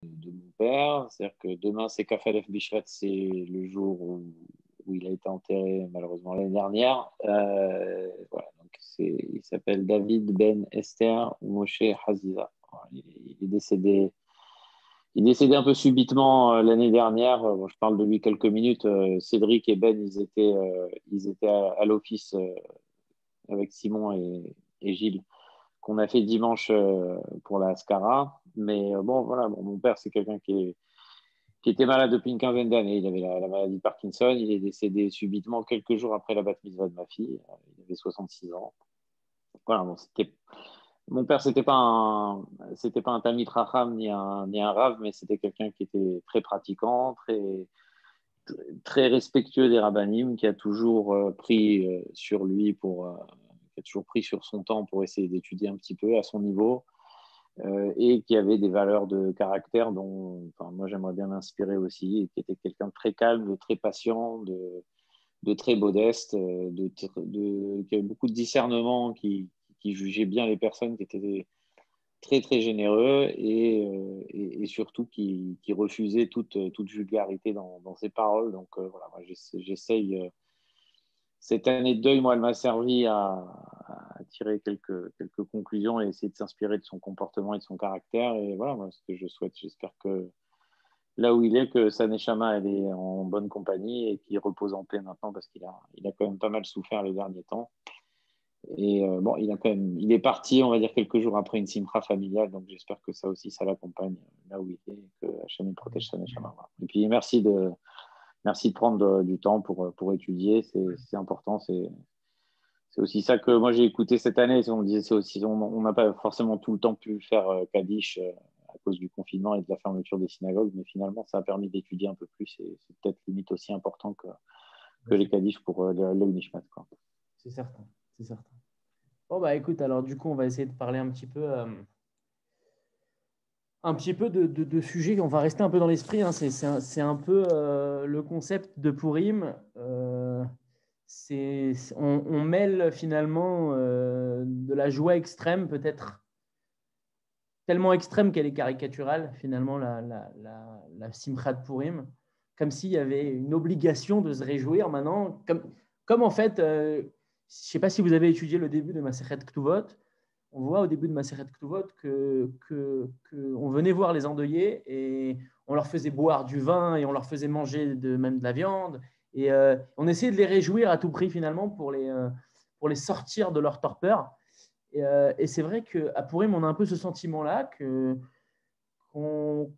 de mon père. C'est-à-dire que demain, c'est Kafalef Bishret, c'est le jour où il a été enterré, malheureusement, l'année dernière. Voilà, donc il s'appelle David Ben Esther Moshe Haziza. Voilà, il est décédé. Il est décédé un peu subitement l'année dernière. Bon, je parle de lui quelques minutes. Cédric et Ben, ils étaient à l'office avec Simon et Gilles qu'on a fait dimanche pour la Scara. Mais bon, voilà, bon, mon père, c'est quelqu'un qui était malade depuis une quinzaine d'années. Il avait la maladie de Parkinson. Il est décédé subitement quelques jours après la bat mitzvah de ma fille. Il avait 66 ans. Voilà, bon, mon père, c'était pas un Talmid Racham ni un Rav, mais c'était quelqu'un qui était très pratiquant, très respectueux des rabbinim, qui a toujours pris sur lui qui a toujours pris sur son temps pour essayer d'étudier un petit peu à son niveau, et qui avait des valeurs de caractère dont, enfin, moi j'aimerais bien m'inspirer aussi, et qui était quelqu'un de très calme, de très patient, de très modeste, qui avait beaucoup de discernement, qui jugeait bien les personnes, qui étaient très très généreux et surtout qui refusait toute vulgarité dans ses paroles. Donc voilà, moi j'essaye. Cette année de deuil, moi, elle m'a servi à tirer quelques conclusions et essayer de s'inspirer de son comportement et de son caractère. Et voilà, moi, ce que je souhaite, j'espère que là où il est, que sa neshama, elle est en bonne compagnie et qu'il repose en paix maintenant parce il a quand même pas mal souffert les derniers temps. Et bon, il est parti, on va dire, quelques jours après une simcha familiale, donc j'espère que ça aussi, ça l'accompagne là où il est, et que Hachem protège sa neshama. Et puis merci de prendre du temps pour étudier, c'est important, c'est aussi ça que moi j'ai écouté cette année. On me disait, c'est aussi, on n'a pas forcément tout le temps pu faire Kaddish à cause du confinement et de la fermeture des synagogues, mais finalement ça a permis d'étudier un peu plus et c'est peut-être limite aussi important que les Kaddish pour le Nishmat, quoi. C'est certain, c'est certain. Bon, bah écoute, alors du coup, on va essayer de parler un petit peu de sujets. On va rester un peu dans l'esprit. Hein. C'est un peu le concept de Purim. On mêle finalement de la joie extrême, peut-être tellement extrême qu'elle est caricaturale, finalement, la Simchat Purim, comme s'il y avait une obligation de se réjouir maintenant, comme en fait, je ne sais pas si vous avez étudié le début de Masechet Ktuvot. On voit au début de Masechet Ktuvot qu'on venait voir les endeuillés et on leur faisait boire du vin et on leur faisait manger même de la viande. Et on essayait de les réjouir à tout prix finalement pour les sortir de leur torpeur. Et c'est vrai qu'à Purim, on a un peu ce sentiment-là qu'on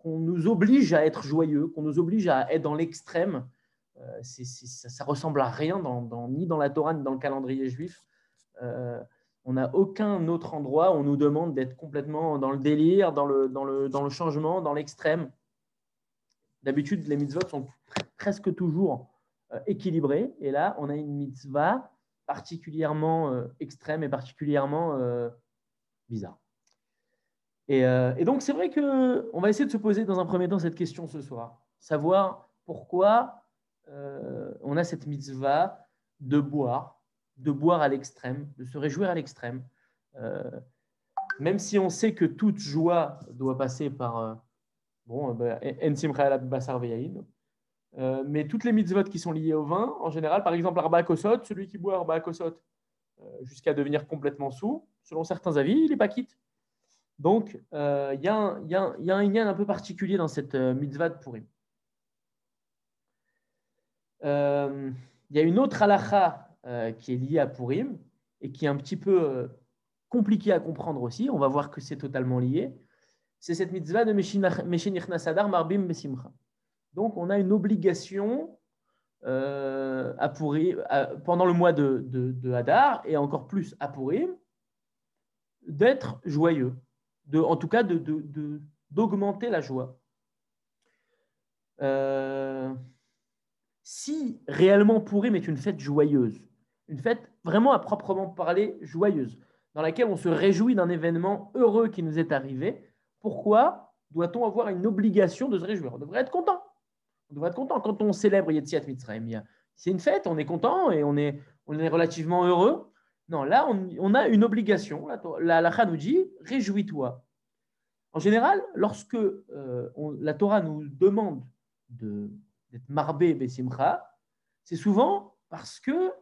nous oblige à être joyeux, qu'on nous oblige à être dans l'extrême. Ça ressemble à rien ni dans la Torah ni dans le calendrier juif. On n'a aucun autre endroit où on nous demande d'être complètement dans le délire, dans le changement, dans l'extrême. D'habitude, les mitzvot sont presque toujours équilibrées. Et là, on a une mitzvah particulièrement extrême et particulièrement bizarre. Et donc, c'est vrai qu'on va essayer de se poser dans un premier temps cette question ce soir. Savoir pourquoi on a cette mitzvah de boire à l'extrême, de se réjouir à l'extrême. Même si on sait que toute joie doit passer par En Simcha al Basar Veyaïn. Mais toutes les mitzvot qui sont liées au vin, en général, par exemple, Arba Kosot, celui qui boit Arba Kosot jusqu'à devenir complètement saoul, selon certains avis, il n'est pas quitte. Donc, il y a un lien un peu particulier dans cette mitzvah de Purim. Il y a une autre halakha qui est liée à Purim et qui est un petit peu compliquée à comprendre aussi. On va voir que c'est totalement lié. C'est cette mitzvah de Meshenichnas Adar Marbim Besimcha. Donc, on a une obligation à Purim, pendant le mois de Hadar et encore plus à Purim, d'être joyeux, en tout cas d'augmenter la joie. Si réellement Purim est une fête joyeuse, une fête vraiment à proprement parler joyeuse, dans laquelle on se réjouit d'un événement heureux qui nous est arrivé, pourquoi doit-on avoir une obligation de se réjouir? On devrait être content. On devrait être content quand on célèbre Yetziat Mitzrayim. C'est une fête, on est content et on est relativement heureux. Non, là, on a une obligation. La halakha nous dit, réjouis-toi. En général, lorsque la Torah nous demande d'être marbé besimcha, c'est souvent parce que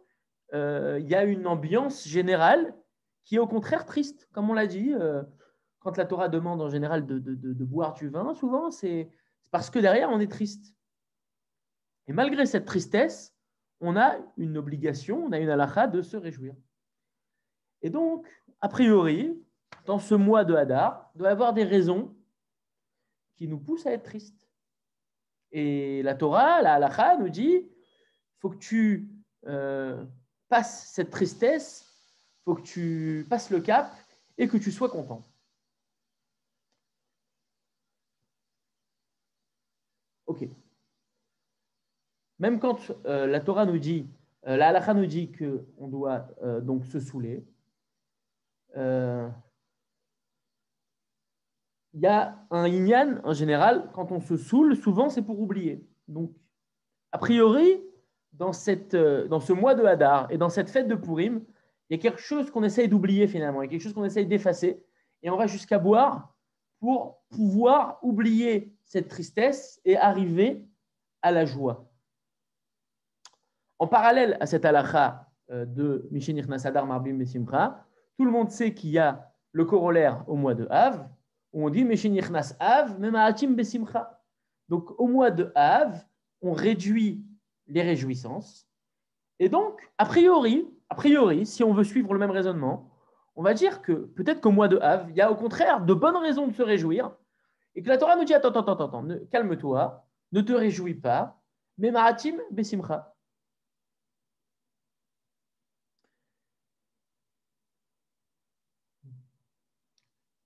y a une ambiance générale qui est au contraire triste. Comme on l'a dit, quand la Torah demande en général de boire du vin, souvent c'est parce que derrière on est triste. Et malgré cette tristesse, on a une obligation, on a une halakha de se réjouir. Et donc, a priori, dans ce mois de Hadar, il doit y avoir des raisons qui nous poussent à être tristes. Et la Torah, la halakha, nous dit il faut que tu passes cette tristesse, il faut que tu passes le cap et que tu sois content. Ok. Même quand la Torah nous dit, la halakha nous dit qu'on doit donc se saouler, il y a un inyan en général, quand on se saoule, souvent c'est pour oublier. Donc, a priori, dans ce mois de Hadar et dans cette fête de Purim, il y a quelque chose qu'on essaye d'oublier finalement, il y a quelque chose qu'on essaye d'effacer, et on va jusqu'à boire pour pouvoir oublier cette tristesse et arriver à la joie. En parallèle à cette halakha de Mishin Nichnas Hadar Marbim Besimcha, tout le monde sait qu'il y a le corollaire au mois de Av, où on dit Mishin Nichnas Av Mema'atim Besimcha. Donc au mois de Av, on réduit les réjouissances. Et donc, a priori, si on veut suivre le même raisonnement, on va dire que peut-être qu'au mois de Av, il y a au contraire de bonnes raisons de se réjouir, et que la Torah nous dit attends, calme-toi, ne te réjouis pas, mais Ma'atim Besimcha.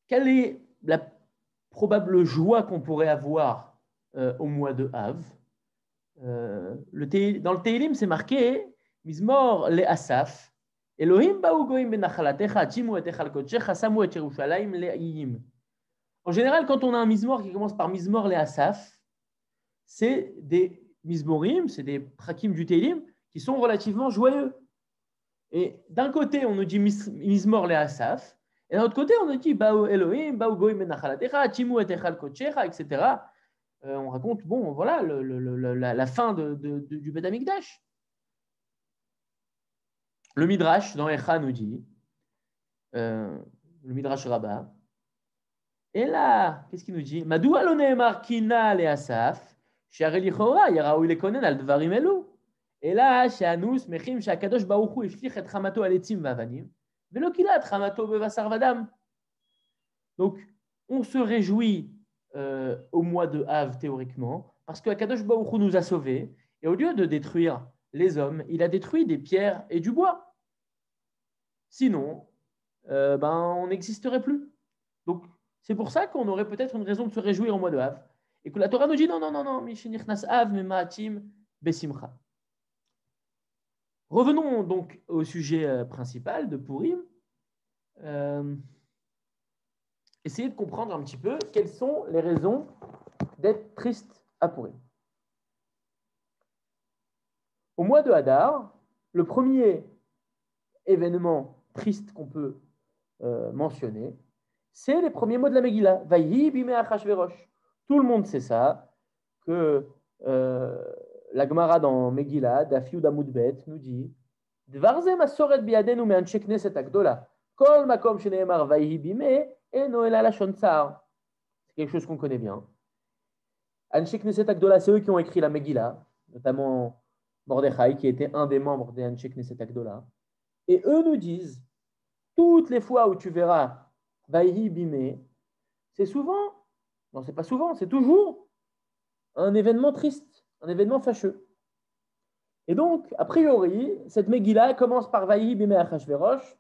Quelle est la probable joie qu'on pourrait avoir au mois de Av? Dans le Teilim, c'est marqué Mizmor le Asaf, Elohim ba'u goyim benachalatecha, atzimu et echal kodshecha, samu et Yerushalayim le'iyim. En général, quand on a un Mizmor qui commence par Mizmor le Asaf, c'est des Mizmorim, c'est des prakim du Teilim qui sont relativement joyeux. Et d'un côté, on nous dit Mizmor le Asaf, et d'un autre côté, on nous dit Ba'u Elohim, ba'u goyim benachalatecha, atzimu et echal kodshecha, etc. On raconte, bon, voilà, la fin du Beth Amikdash. Le Midrash, dans Echa, nous dit, le Midrash Rabbah, et là, qu'est-ce qu'il nous dit? Madoua lo ne'emar kina le Asaf, she'arei lichora, yaraou lekonen al dvarim elu. Et là, she'anu smechim she'akadosh baruch hu ishlich et chamato al etzim v'avanim, velo kila et chamato bevasar vadam. Donc, on se réjouit au mois de Av, théoriquement, parce que Akadosh Baruch Hu nous a sauvés, et au lieu de détruire les hommes, il a détruit des pierres et du bois. Sinon, on n'existerait plus. Donc, c'est pour ça qu'on aurait peut-être une raison de se réjouir au mois de Av, et que la Torah nous dit non, Mishenichnas Av mema'atim besimcha. Revenons donc au sujet principal de Purim. Essayez de comprendre un petit peu quelles sont les raisons d'être triste à Purim. Au mois de Hadar, le premier événement triste qu'on peut mentionner, c'est les premiers mots de la Megillah. Vayhi bimei Achashverosh. Tout le monde sait ça, que la Gemara dans Megillah, Daf Yud Amud Bet, nous dit Dvar ze masoret biyadenu me'anshe knesset agdola. Kol makom shene'emar vayhi bimei eno ela lashon tsar. C'est quelque chose qu'on connaît bien. Anshe Knesset Agdola, c'est eux qui ont écrit la Megillah, notamment Mordechai, qui était un des membres des Anshe Knesset Agdola. Et eux nous disent, toutes les fois où tu verras Vayhi Bimé, c'est souvent, non, c'est pas souvent, c'est toujours un événement triste, un événement fâcheux. Et donc, a priori, cette Megillah commence par Vayhi Bimé Achashverosh.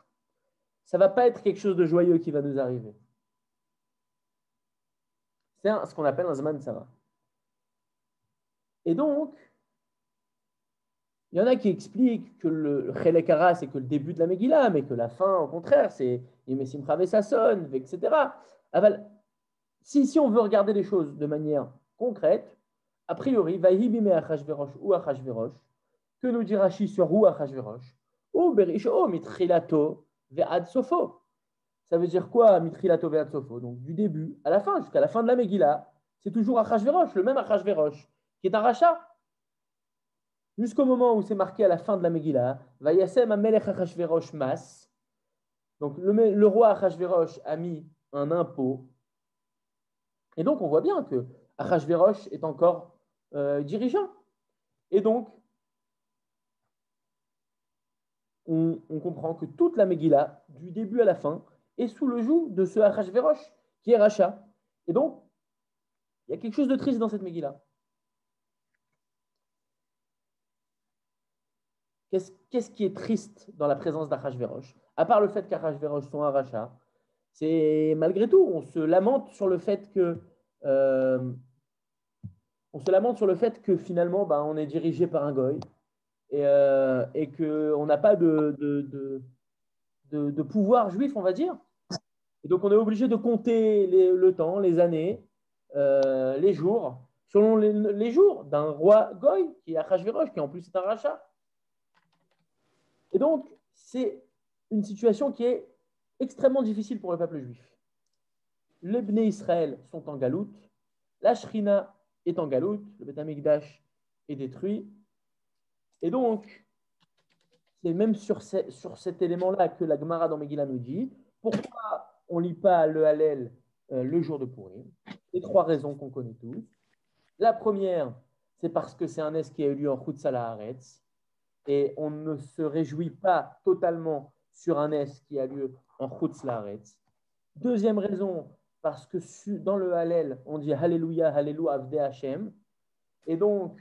Ça ne va pas être quelque chose de joyeux qui va nous arriver. C'est ce qu'on appelle un Zman Tzara. Et donc, il y en a qui expliquent que le Chelek Hara, c'est que le début de la Megillah, mais que la fin, au contraire, c'est Yemesim Sasson, etc. Si on veut regarder les choses de manière concrète, a priori, Vayhi bimei Achashverosh ou Achashverosh, que nous dit Rashi sur ou Achashverosh, ou Berisho mitchilato ve'ad sofo. ça veut dire quoi, Mitrilat Oveat Sofo? Donc, du début à la fin, jusqu'à la fin de la Megillah, c'est toujours Achashverosh, le même Achashverosh, qui est un rachat. Jusqu'au moment où c'est marqué à la fin de la Megillah, Vayasem Amelech Achashverosh Mas. Donc, le roi Achashverosh a mis un impôt. Et donc, on voit bien que Achashverosh est encore dirigeant. Et donc, on comprend que toute la Megillah, du début à la fin, est sous le joug de ce Achashverosh, qui est rachat. Et donc, il y a quelque chose de triste dans cette Megillah. Qu'est-ce qui est triste dans la présence d'Achashverosh? À part le fait qu'Achashverosh soit un rachat, c'est malgré tout, on se lamente sur le fait que finalement, on est dirigé par un goy et qu'on n'a pas de pouvoir juif, on va dire. Et donc, on est obligé de compter le temps, les années, les jours, selon les jours d'un roi goy, qui est Achashverosh, qui en plus est un rachat. Et donc, c'est une situation qui est extrêmement difficile pour le peuple juif. Les Bnei Israël sont en galoute, la Shrina est en galoute, le Beth Amikdash est détruit. Et donc, c'est même sur cet élément-là que la Gemara dans Megillah nous dit pourquoi on ne lit pas le Hallel le jour de Purim. Les trois raisons qu'on connaît tous. La première, c'est parce que c'est un es qui a eu lieu en Chutz Haaretz et on ne se réjouit pas totalement sur un es qui a lieu en Chutz Haaretz. Deuxième raison, parce que dans le Hallel, on dit Alléluia, Alléluia, Avdei Hashem. Et donc,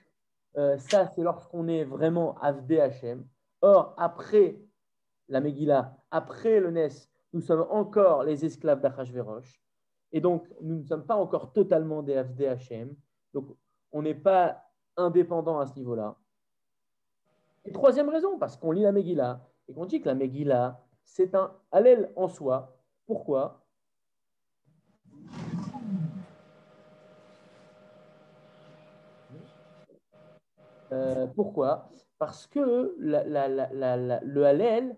ça, c'est lorsqu'on est vraiment Avdei Hashem. Or, après la Megillah, après le Nes, nous sommes encore les esclaves d'Achashverosh. Et donc, nous ne sommes pas encore totalement des Avdei Hashem. Donc, on n'est pas indépendant à ce niveau-là. Et troisième raison, parce qu'on lit la Megillah et qu'on dit que la Megillah, c'est un Hallel en soi. Pourquoi? Pourquoi? Parce que le Hallel,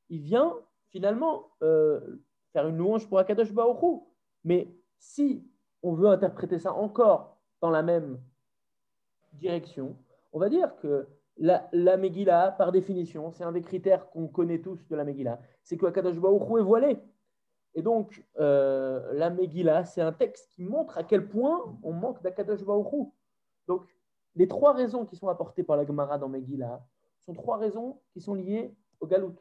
il vient finalement faire une louange pour Akadosh Baruch Hu. Mais si on veut interpréter ça encore dans la même direction, on va dire que la Megillah, par définition, c'est un des critères qu'on connaît tous de la Megillah, c'est que Akadosh Baruch Hu est voilé. Et donc, la Megillah, c'est un texte qui montre à quel point on manque d'Akadosh Baruch Hu. Donc, les trois raisons qui sont apportées par la Gemara dans Megillah sont trois raisons qui sont liées au galout.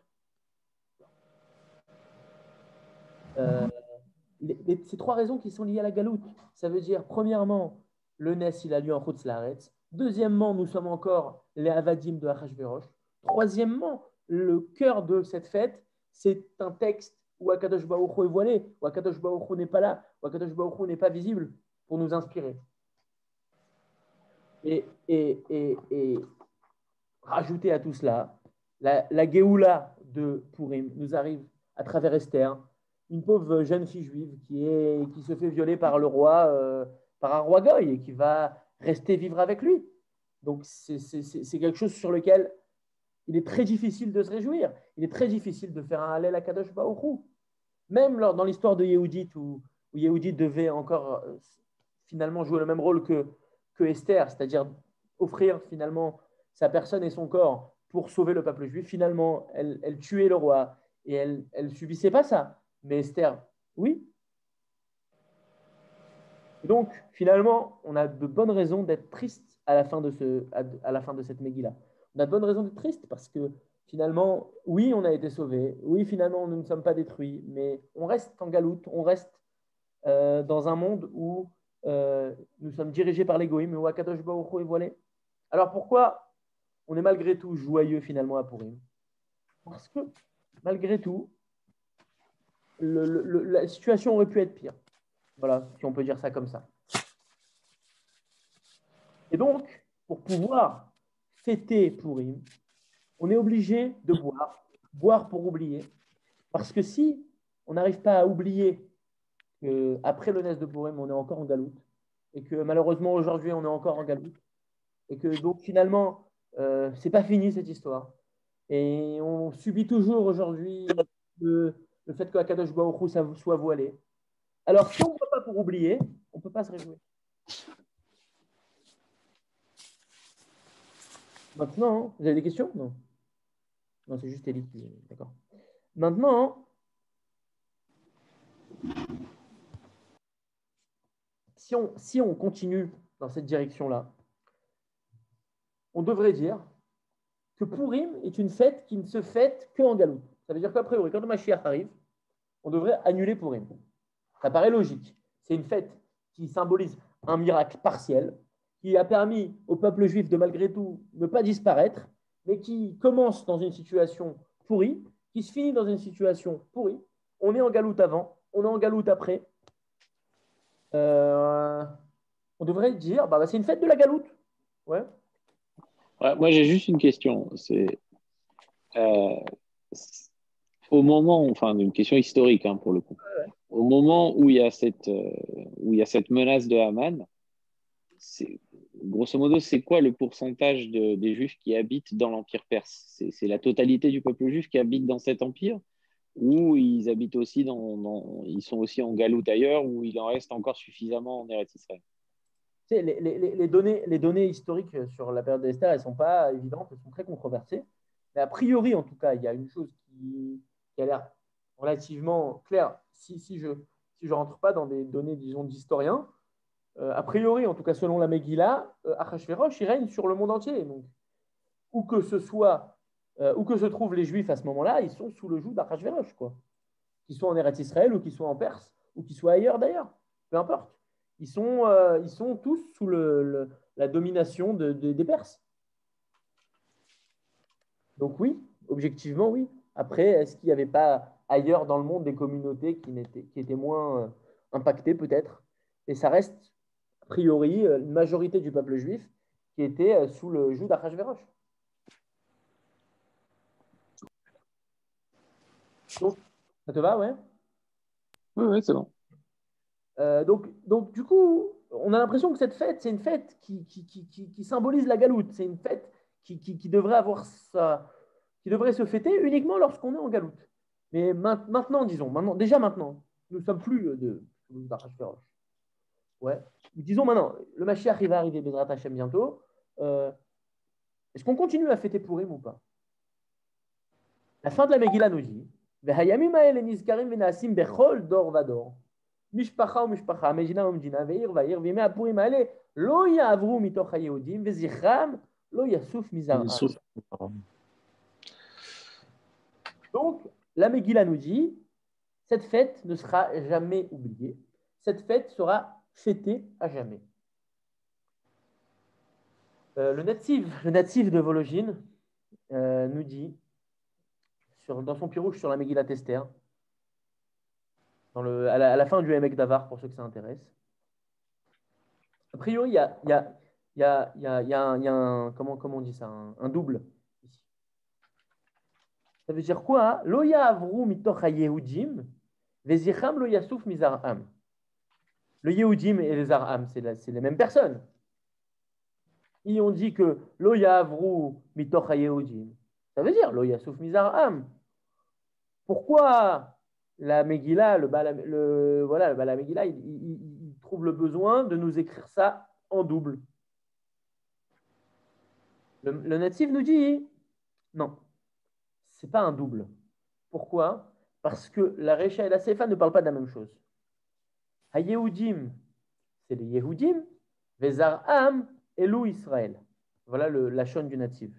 Ces trois raisons qui sont liées à la galoute, ça veut dire, premièrement, le Nes, il a lieu en Chutz Laaretz. Deuxièmement, nous sommes encore les Avadim de Achashverosh. Troisièmement, le cœur de cette fête, c'est un texte où Akadosh Baruch Hu est voilé, où Akadosh Baruch Hu n'est pas là, où Akadosh Baruch Hu n'est pas visible pour nous inspirer. Et rajouter à tout cela, la Géoula de Purim nous arrive à travers Esther, une pauvre jeune fille juive qui se fait violer par le roi, par un roi goy et qui va rester vivre avec lui. Donc c'est quelque chose sur lequel il est très difficile de se réjouir. Il est très difficile de faire un Hallel à Kadosh Baruch Hu. Même dans l'histoire de Yehudit, où Yehudit devait encore finalement jouer le même rôle que Esther, c'est-à-dire offrir finalement sa personne et son corps pour sauver le peuple juif. Finalement, elle tuait le roi et elle ne subissait pas ça. Mais Esther, oui. Et donc, finalement, on a de bonnes raisons d'être triste à la fin de cette Megillah. On a de bonnes raisons d'être triste parce que finalement, oui, on a été sauvés. Oui, finalement, nous ne sommes pas détruits. Mais on reste en galoute. On reste dans un monde où nous sommes dirigés par l'égoïsme, où Akadosh Baruch Hu est voilé. Alors pourquoi on est malgré tout joyeux finalement à Purim? Parce que malgré tout, la situation aurait pu être pire. Voilà, si on peut dire ça comme ça. Et donc, pour pouvoir fêter Purim, on est obligé de boire pour oublier. Parce que si on n'arrive pas à oublier qu'après le Nes de Purim, on est encore en galoute, et que malheureusement aujourd'hui, on est encore en galoute, et que donc finalement, c'est pas fini cette histoire. Et on subit toujours aujourd'hui le fait que Akadosh Baruch Hu soit voilé. Alors, si on ne voit pas pour oublier, on ne peut pas se réjouir. Maintenant, vous avez des questions? Non. Non, c'est juste Élie qui... D'accord. Maintenant, si on continue dans cette direction-là, on devrait dire que Purim est une fête qui ne se fête qu'en Galoute. Ça veut dire qu'a priori, quand le Mashiach arrive, on devrait annuler Purim. Ça paraît logique. C'est une fête qui symbolise un miracle partiel, qui a permis au peuple juif de malgré tout ne pas disparaître, mais qui commence dans une situation pourrie, qui se finit dans une situation pourrie. On est en Galoute avant, on est en Galoute après. On devrait dire, c'est une fête de la Galoute. Ouais. Ouais, moi, j'ai juste une question. Euh, au moment, enfin, une question historique hein, pour le coup. Au moment où il y a cette menace de Haman, grosso modo, c'est quoi le pourcentage des Juifs qui habitent dans l'Empire perse? C'est la totalité du peuple juif qui habite dans cet empire? Ou ils habitent aussi ils sont aussi en galoute ailleurs, ou il en reste encore suffisamment en Eretz Israël? Les données historiques sur la période d'Esther, elles ne sont pas évidentes, elles sont très controversées. Mais a priori, en tout cas, il y a une chose qui a l'air relativement claire. Si je ne rentre pas dans des données, disons, d'historiens, a priori, en tout cas selon la Megillah, Achashverosh, il règne sur le monde entier. Donc, où que ce soit, où que se trouvent les Juifs à ce moment-là, ils sont sous le joug d'Achashverosh, quoi. Qu'ils soient en Eretz Israël ou qu'ils soient en Perse ou qu'ils soient ailleurs d'ailleurs, peu importe. Ils sont tous sous la domination des Perses. Donc oui, objectivement, oui. Après, est-ce qu'il n'y avait pas ailleurs dans le monde des communautés qui étaient moins impactées peut-être? Et ça reste, a priori, une majorité du peuple juif qui était sous le joug d'Achashverosh. Donc, ça te va, ouais? Oui, c'est bon. Donc, du coup, on a l'impression que cette fête, c'est une fête qui symbolise la galoute. C'est une fête qui devrait avoir qui devrait se fêter uniquement lorsqu'on est en galoute. Mais maintenant, disons, déjà maintenant, nous ne sommes plus d'Achashverosh. Ouais. Disons maintenant, le Mashiach il va arriver, Bezrat Hashem, bientôt. Est-ce qu'on continue à fêter Purim ou pas? La fin de la Megillah nous dit Vehayamim ha'ele nizkarim v'na'asim bechol dor vador. משפחה ומשפחה, מדינה ומדינה, ועיר ועיר, וימי הפורים האלה לא יעברו מתוך היהודים, וזכרם לא יסוף מזרעם. Donc, la Megillah nous dit, cette fête ne sera jamais oubliée. Cette fête sera fêtée à jamais. Le natif de Vologine nous dit, dans son pirouche sur la Megillah Esther, à la fin du Emek Davar, pour ceux que ça intéresse. A priori, il y a un, comment on dit ça, un double ici. Ça veut dire quoi? Lo ya'avru mitoch ha-Yehudim, vezicham lo yasuf mizar'am. Le Yehudim et les Zar'am, c'est les mêmes personnes. Ils ont dit que lo ya'avru mitoch ha-Yehudim. Ça veut dire lo yasuf mizar'am. Pourquoi la Megillah, le Bala Megillah, il trouve le besoin de nous écrire ça en double? Le natif nous dit non, c'est pas un double. Pourquoi? Parce que la Recha et la Sefa ne parlent pas de la même chose. Ha-Yehudim, c'est les Yehudim, Vezar'am, Elou Israël. Voilà la chaîne du natif.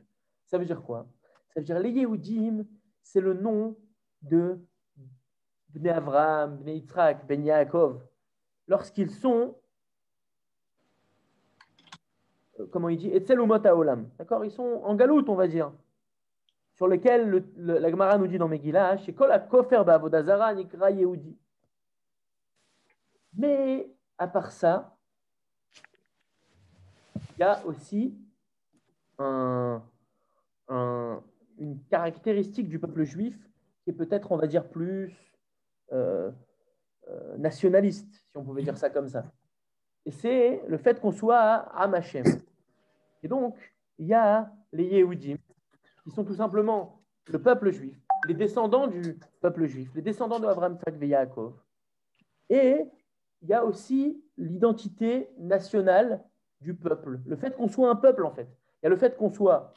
Ça veut dire quoi? Ça veut dire les Yehudim, c'est le nom de Bnei Avraham, Bnei Yitzhak, Ben Yaakov. Lorsqu'ils sont, comment il dit, Etzel Umot HaOlam. D'accord? Ils sont en galoute, on va dire. Sur lequel la Gemara nous dit dans Megillah, chez Kol HaKofer BaAvodazara Nikra Yehudi. Mais à part ça, il y a aussi une caractéristique du peuple juif qui est peut-être, on va dire, plus nationaliste, si on pouvait dire ça comme ça. Et c'est le fait qu'on soit à Am Hashem. Et donc, il y a les Yehudim, qui sont tout simplement le peuple juif, les descendants du peuple juif, les descendants d'Abraham, Yitzhak et Yaakov. Et il y a aussi l'identité nationale du peuple, le fait qu'on soit un peuple en fait. Il y a le fait qu'on soit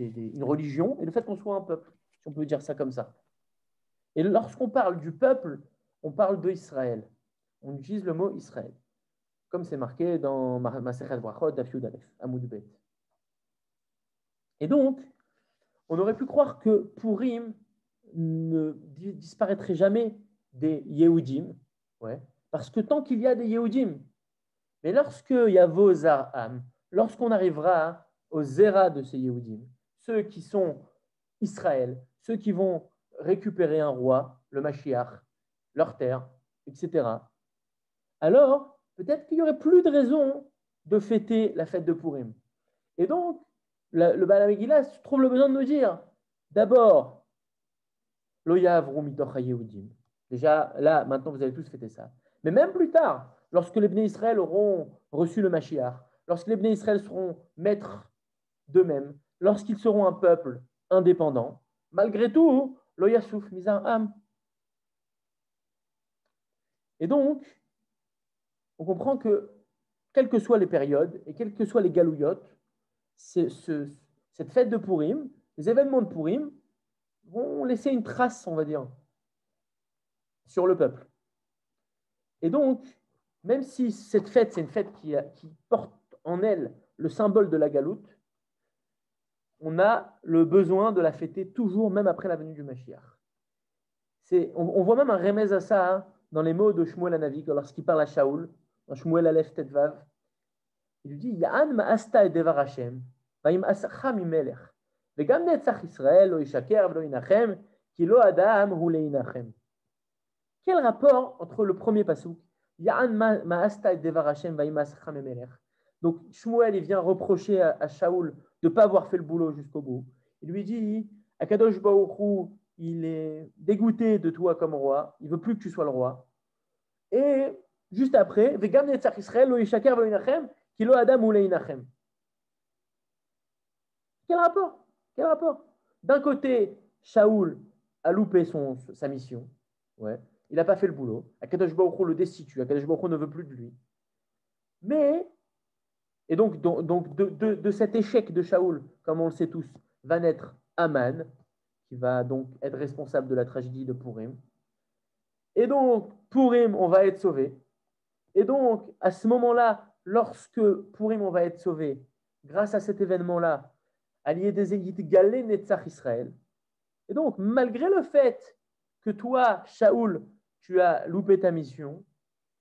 une religion et le fait qu'on soit un peuple, si on peut dire ça comme ça. Et lorsqu'on parle du peuple, on parle d'Israël. On utilise le mot Israël, comme c'est marqué dans Masechet Brachot, Daf Yud Aleph, Amud Bet. Et donc, on aurait pu croire que Purim ne disparaîtrait jamais des Yehudim, ouais, parce que tant qu'il y a des Yehudim, mais lorsque Yavo Zar'am, lorsqu'on arrivera aux Zera de ces Yehudim, ceux qui sont Israël, ceux qui vont récupérer un roi, le Mashiach, leur terre, etc., alors peut-être qu'il n'y aurait plus de raison de fêter la fête de Purim. Et donc, le Baal HaMegillah trouve le besoin de nous dire, d'abord, Lo ya'avru mitoch haYehudim. Déjà, là, maintenant, vous allez tous fêter ça. Mais même plus tard, lorsque les Bnei Israël auront reçu le Mashiach, lorsque les Bnei Israël seront maîtres d'eux-mêmes, lorsqu'ils seront un peuple indépendant, malgré tout, Lo yasuf mizar am. Et donc, on comprend que, quelles que soient les périodes et quelles que soient les galouillottes, cette fête de Purim, les événements de Purim, vont laisser une trace, on va dire, sur le peuple. Et donc, même si cette fête, c'est une fête qui porte en elle le symbole de la galoute, on a le besoin de la fêter toujours, même après la venue du Mashiach. On voit même un remez à ça hein, dans les mots de Shmuel Hanavi, lorsqu'il parle à Shaoul, dans Shmuel Aleph Tetvav. Il lui dit Ya'an ma'asta et devar Hashem, va'im asacham imelech, vegam netzach Israël, lo yishaker, lo inachem, ki lo adam hu leinachem. Quel rapport entre le premier passouk Ya'an ma'asta et devar Hashem, va'im asacham imelech. Donc Shmuel il vient reprocher à Shaoul de ne pas avoir fait le boulot jusqu'au bout. Il lui dit Akadosh Baruch Hu, il est dégoûté de toi comme roi, il ne veut plus que tu sois le roi. Et juste après, Vegam netzach Israël, lo yishaker, lo inachem, Kilo Adam ou Leinachem. Quel rapport? Quel rapport? D'un côté, Shaoul a loupé sa mission. Ouais. Il n'a pas fait le boulot. Akadosh Baruch Hu le destitue. Akadosh Baruch Hu ne veut plus de lui. Mais, et donc de cet échec de Shaoul, comme on le sait tous, va naître Aman, qui va donc être responsable de la tragédie de Purim. Et donc, Purim, on va être sauvé. Et donc, à ce moment-là, lorsque Purim, on va être sauvé, grâce à cet événement-là, allié des élites galé Netzach Israël. Et donc, malgré le fait que toi, Shaoul, tu as loupé ta mission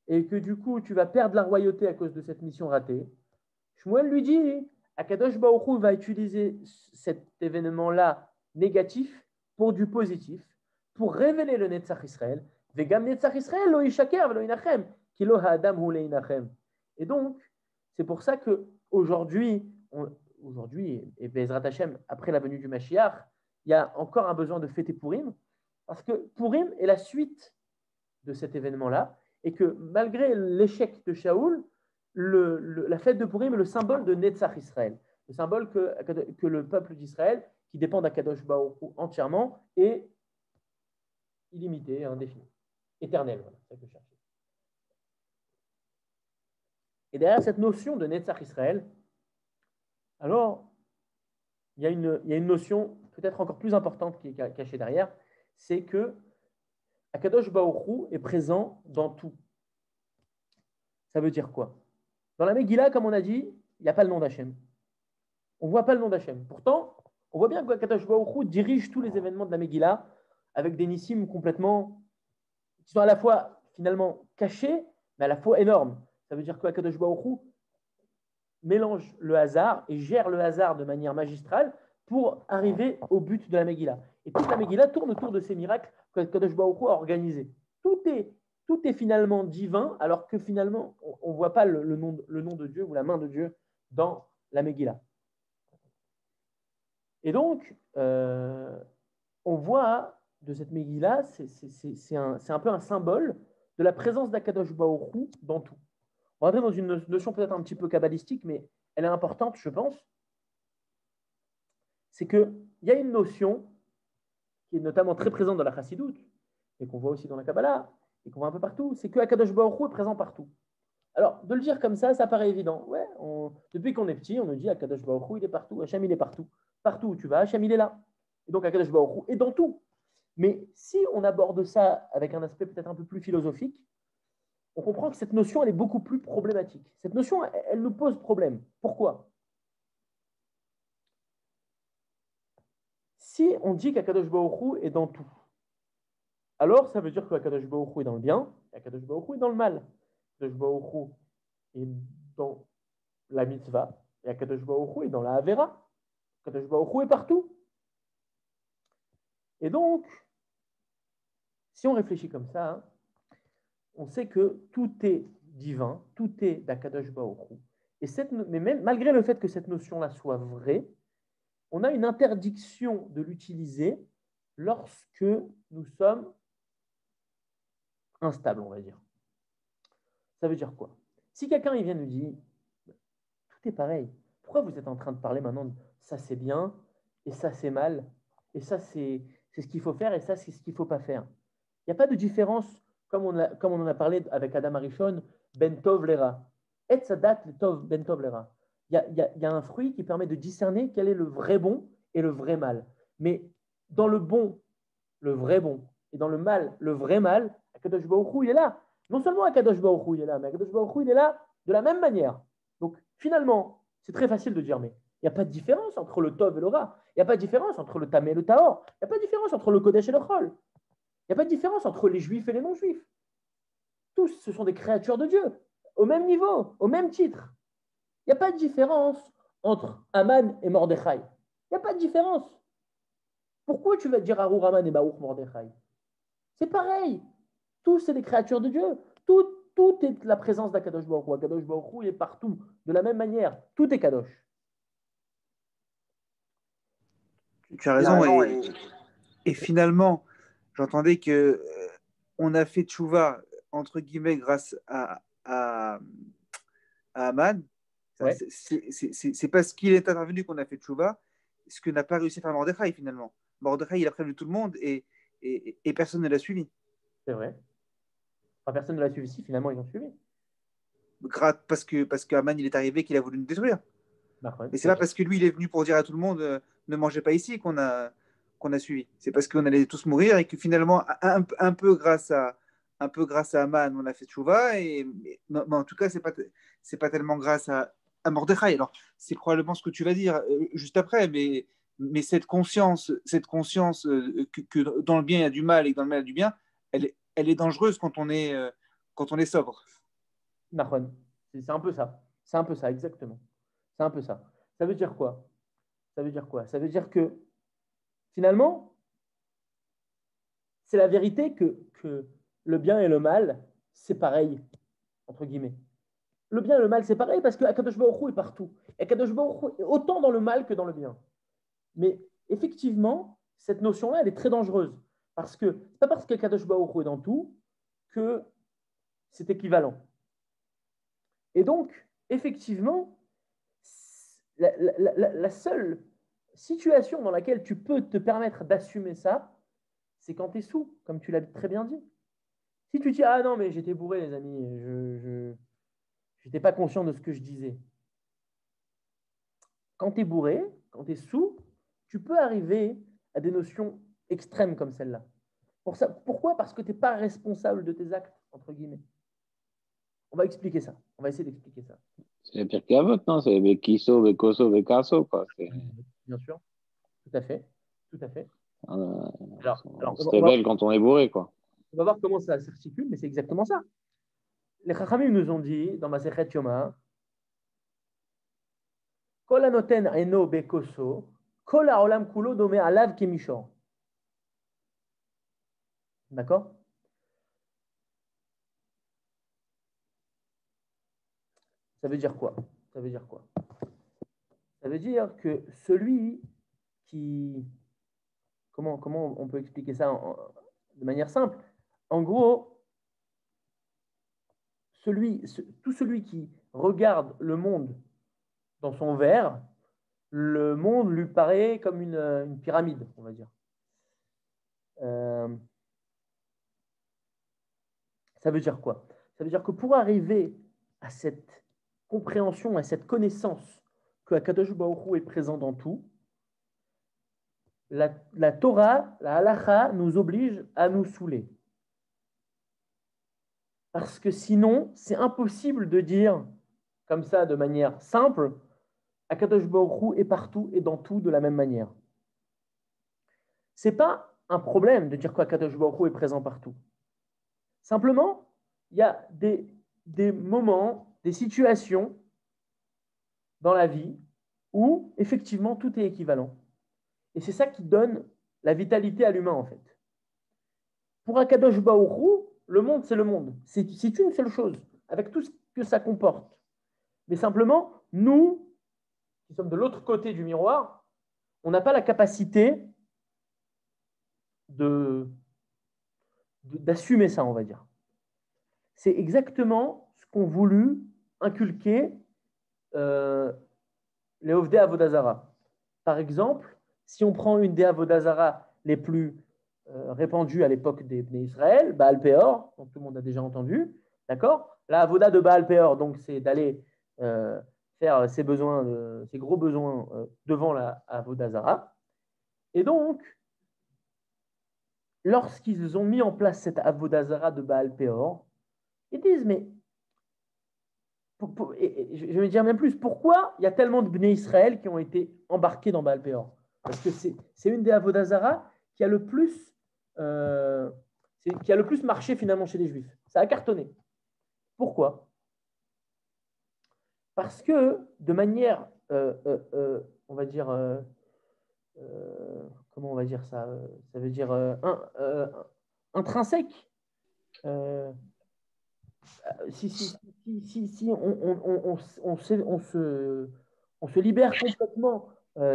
et que du coup, tu vas perdre la royauté à cause de cette mission ratée, Shmuel lui dit Akadosh Baruch Hu va utiliser cet événement-là négatif pour du positif, pour révéler le Netzach Israël. Vegam Netzach Israël, lo yishaker, lo inachem. Et donc, c'est pour ça qu'aujourd'hui, et Bezrat Hashem, après la venue du Mashiach, il y a encore un besoin de fêter Purim, parce que Purim est la suite de cet événement-là, et que malgré l'échec de Shaoul, la fête de Purim est le symbole de Netzach Israël, le symbole que le peuple d'Israël, qui dépend d'Akadosh Baruch Hu entièrement, est illimité, indéfini, éternel. Voilà, c'est ça que je cherchais. Et derrière cette notion de Netzach Israël, alors, il y a une notion peut-être encore plus importante qui est cachée derrière, c'est que Akadosh Baruch Hu est présent dans tout. Ça veut dire quoi? Dans la Megillah, comme on a dit, il n'y a pas le nom d'Hachem. On ne voit pas le nom d'Hachem. Pourtant, on voit bien qu'Akadosh Baruch Hu dirige tous les événements de la Megillah avec des nissim complètement qui sont à la fois finalement cachés, mais à la fois énormes. Ça veut dire qu'Akadosh Baruch Hu mélange le hasard et gère le hasard de manière magistrale pour arriver au but de la Megillah. Et toute la Megillah tourne autour de ces miracles que Kadosh Baruch Hu a organisés. Tout est finalement divin, alors que finalement, on ne voit pas le nom de Dieu ou la main de Dieu dans la Megillah. Et donc, on voit de cette Megillah, c'est un peu un symbole de la présence d'Akadosh Baruch Hu dans tout. On va entrer dans une notion peut-être un petit peu kabbalistique, mais elle est importante, je pense. C'est qu'il y a une notion qui est notamment très présente dans la Chassidoute, et qu'on voit aussi dans la Kabbalah, et qu'on voit un peu partout, c'est que Akadosh Baruch Hu est présent partout. Alors, de le dire comme ça paraît évident. Ouais, depuis qu'on est petit, on nous dit Akadosh Baruch Hu, il est partout, Hachem, il est partout. Partout où tu vas, Hachem, il est là. Et donc, Akadosh Baruch Hu est dans tout. Mais si on aborde ça avec un aspect peut-être un peu plus philosophique, on comprend que cette notion, elle est beaucoup plus problématique. Cette notion, elle nous pose problème. Pourquoi? Si on dit qu'Akadosh Baruch Hu est dans tout, alors ça veut dire qu'Akadosh Baruch Hu est dans le bien, et Akadosh Baruch Hu est dans le mal. Akadosh Baruch Hu est dans la mitzvah, et Akadosh Baruch Hu est dans la Havera. Akadosh Baruch Hu est partout. Et donc, si on réfléchit comme ça, hein, on sait que tout est divin, tout est d'Akadosh Baruch Hu. Mais même, malgré le fait que cette notion-là soit vraie, on a une interdiction de l'utiliser lorsque nous sommes instables, on va dire. Ça veut dire quoi? Si quelqu'un il vient nous dire tout est pareil, pourquoi vous êtes en train de parler maintenant de ça c'est bien et ça c'est mal et ça c'est ce qu'il faut faire et ça c'est ce qu'il ne faut pas faire? Il n'y a pas de différence comme on en a parlé avec Adam Arishon, Ben Tov Lera. Et Sadat Tov Ben Tov Lera. Il y a un fruit qui permet de discerner quel est le vrai bon et le vrai mal. Mais dans le bon, le vrai bon, et dans le mal, le vrai mal, Akadosh Baruch Hu, il est là. Non seulement Akadosh Baruch Hu, il est là, mais Akadosh Baruch Hu, il est là de la même manière. Donc finalement, c'est très facile de dire, mais il n'y a pas de différence entre le Tov et le Ra. Il n'y a pas de différence entre le Tamé et le Tahor. Il n'y a pas de différence entre le Kodesh et le Chol. Il n'y a pas de différence entre les juifs et les non-juifs. Tous, ce sont des créatures de Dieu, au même niveau, au même titre. Il n'y a pas de différence entre Aman et Mordechai. Il n'y a pas de différence. Pourquoi tu vas dire Arur Aman et Baruch Mordechai? C'est pareil. Tous, c'est des créatures de Dieu. Tout est la présence d'Akadosh Baruch Hu. Akadosh Baruch Hu, il est partout. De la même manière, tout est Kadosh. Tu as raison. Et finalement, j'entendais que on a fait tchouva, entre guillemets, grâce à Aman. Ouais. C'est parce qu'il est intervenu qu'on a fait tchouva, ce que n'a pas réussi à faire Mordechai finalement. Mordechai, il a prévenu tout le monde et personne ne l'a suivi. C'est vrai. Enfin, personne ne l'a suivi. Si, finalement, ils ont suivi. Parce que Aman, il est arrivé qu'il a voulu nous détruire. Mais c'est pas parce que lui, il est venu pour dire à tout le monde ne mangez pas ici qu'on a suivi. C'est parce qu'on allait tous mourir et que finalement, un peu grâce à Aman, on a fait tchouva. Mais en tout cas, c'est pas tellement grâce à Mordechai. Alors, c'est probablement ce que tu vas dire juste après, mais cette conscience que dans le bien, il y a du mal et que dans le mal, il y a du bien, elle est dangereuse quand on est sobre. C'est un peu ça. C'est un peu ça, exactement. C'est un peu ça. Ça veut dire quoi? Ça veut dire quoi? Ça veut dire que finalement, c'est la vérité que le bien et le mal, c'est pareil, entre guillemets. Le bien et le mal, c'est pareil parce que Akadosh Baruch Hu est partout. Et Akadosh Baruch Hu est autant dans le mal que dans le bien. Mais effectivement, cette notion-là, elle est très dangereuse. Parce que c'est pas parce qu'Akadosh Baruch Hu est dans tout que c'est équivalent. Et donc, effectivement, la seule situation dans laquelle tu peux te permettre d'assumer ça, c'est quand tu es sous, comme tu l'as très bien dit. Si tu dis, ah non, mais j'étais bourré, les amis, je n'étais pas conscient de ce que je disais. Quand tu es bourré, quand tu es sous, tu peux arriver à des notions extrêmes comme celle-là. Pourquoi? Parce que tu n'es pas responsable de tes actes, entre guillemets. On va expliquer ça. On va essayer d'expliquer ça. C'est pire qu'Avot, non? C'est Bekiso, Bekoso, Bekaso, quoi. Bien sûr. Tout à fait. Tout à fait. On se révèle quand on est bourré, quoi. On va voir comment ça s'articule, mais c'est exactement ça. Les Chachamim nous ont dit dans Masechet Yoma, Kol anoten eno bekoso, kol haolam kulo dome alav kemishor. D'accord? Ça veut dire quoi? Ça veut dire quoi? Ça veut dire que celui qui... Comment on peut expliquer ça de manière simple? En gros, tout celui qui regarde le monde dans son verre, le monde lui paraît comme une pyramide, on va dire. Ça veut dire quoi? Ça veut dire que pour arriver à cette compréhension, à cette connaissance que Akadosh Baruch Hu est présent dans tout, la Torah, la halacha, nous oblige à nous saouler. Parce que sinon, c'est impossible de dire comme ça, de manière simple, Akadosh Baruch Hu est partout et dans tout de la même manière. Ce n'est pas un problème de dire qu'Akadosh Baruch Hu est présent partout. Simplement, il y a des moments, des situations dans la vie où, effectivement, tout est équivalent. Et c'est ça qui donne la vitalité à l'humain, en fait. Pour Akadosh Baruch Hu, le monde, c'est le monde. C'est une seule chose, avec tout ce que ça comporte. Mais simplement, nous, qui sommes de l'autre côté du miroir, on n'a pas la capacité d'assumer ça, on va dire. C'est exactement ce qu'ont voulu inculquer les Ovdei Avodazara. Par exemple, si on prend une des Avodazara les plus répandues à l'époque des Bnei Israël, Baal Peor, dont tout le monde a déjà entendu, d'accord? La Avoda de Baal Peor, donc, c'est d'aller faire ses besoins, ses gros besoins devant la Avodazara. Et donc, lorsqu'ils ont mis en place cette Avodazara de Baal Peor, ils disent, mais je vais dire même plus, pourquoi il y a tellement de Bnei Israël qui ont été embarqués dans Baal Peor? Parce que c'est une des Avodazara qui a le plus marché finalement chez les Juifs. Ça a cartonné. Pourquoi? Parce que de manière, on va dire, comment on va dire ça? Ça veut dire intrinsèque. Si on se libère complètement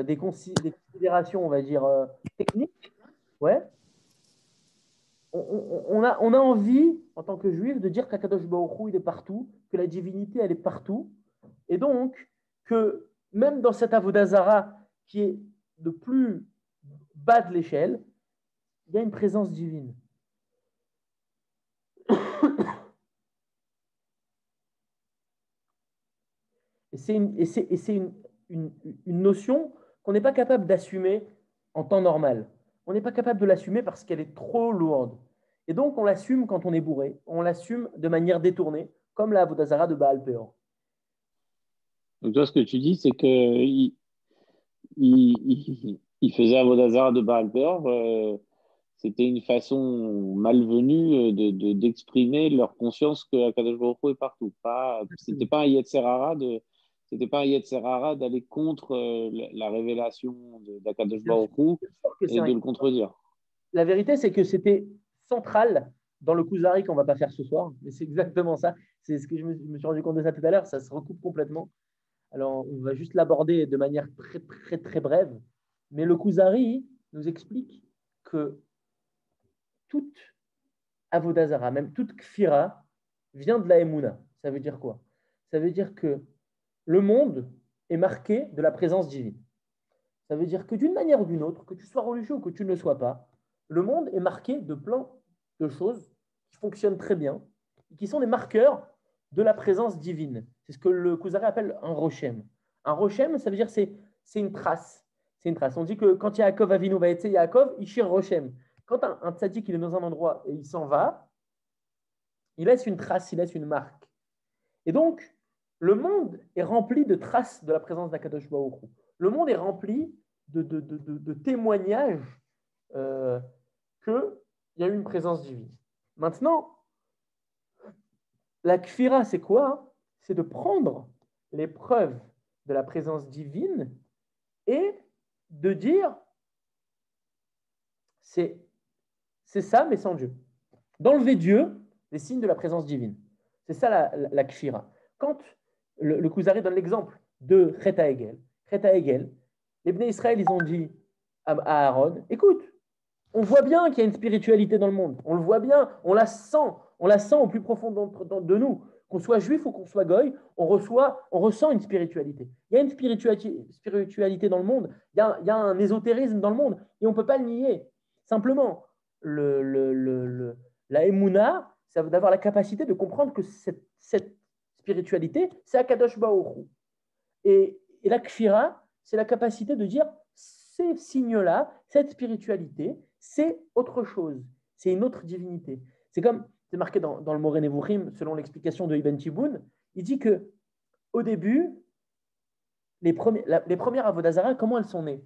des considérations, on va dire, techniques, ouais, on a envie, en tant que juif, de dire qu'Akadosh Baruch Hu, il est partout, que la divinité, elle est partout, et donc que même dans cette Avodazara qui est le plus bas de l'échelle, il y a une présence divine. Et c'est une notion qu'on n'est pas capable d'assumer en temps normal. On n'est pas capable de l'assumer parce qu'elle est trop lourde. Et donc, on l'assume quand on est bourré. On l'assume de manière détournée, comme la Avodazara de Baal Peor. Donc, toi, ce que tu dis, c'est qu'il il faisait Avodazara de Baal Peor. C'était une façon malvenue d'exprimer leur conscience que Akadosh Baruch Hu est partout. C'était pas un Yetzer Hara d'aller contre la révélation d'Akadosh Baruch Hu et de le contredire. La vérité, c'est que c'était central dans le Kuzari qu'on ne va pas faire ce soir, mais c'est exactement ça. C'est ce que je me suis rendu compte de ça tout à l'heure, ça se recoupe complètement. Alors, on va juste l'aborder de manière très, très, très brève. Mais le Kuzari nous explique que toute Avodazara, même toute Kfira, vient de la Emouna. Ça veut dire quoi? Ça veut dire que le monde est marqué de la présence divine. Ça veut dire que d'une manière ou d'une autre, que tu sois religieux ou que tu ne le sois pas, le monde est marqué de plein de choses qui fonctionnent très bien, qui sont des marqueurs de la présence divine. C'est ce que le Kuzari appelle un rochem. Un rochem, ça veut dire c'est une trace. C'est une trace. On dit que quand Yaakov Avinu va être Yaakov, il chire rochem. Quand un tzaddik il est dans un endroit et il s'en va, il laisse une trace, il laisse une marque. Et donc, le monde est rempli de traces de la présence d'Akadosh Baruch Hu. Le monde est rempli de témoignages qu'il y a eu une présence divine. Maintenant, la kfira, c'est quoi? C'est de prendre les preuves de la présence divine et de dire c'est ça, mais sans Dieu. D'enlever Dieu des signes de la présence divine. C'est ça la kfira. Quand le Kuzari donne l'exemple de Chet HaEgel, les Bnei Israël, ils ont dit à Aaron, écoute, on voit bien qu'il y a une spiritualité dans le monde. On le voit bien, on la sent au plus profond de nous. Qu'on soit juif ou qu'on soit goy, on ressent une spiritualité. Il y a une spiritualité dans le monde, il y a un ésotérisme dans le monde, et on ne peut pas le nier. Simplement, la Emouna, ça veut d'avoir la capacité de comprendre que cette spiritualité, c'est Akadosh Baruch Hu. Et la Kfira, c'est la capacité de dire ces signes-là, cette spiritualité, c'est autre chose, c'est une autre divinité. C'est comme, c'est marqué dans le Moreh Nevuchim, selon l'explication de Ibn Tiboun, il dit que au début, les premières Avodah Zarah, comment elles sont nées?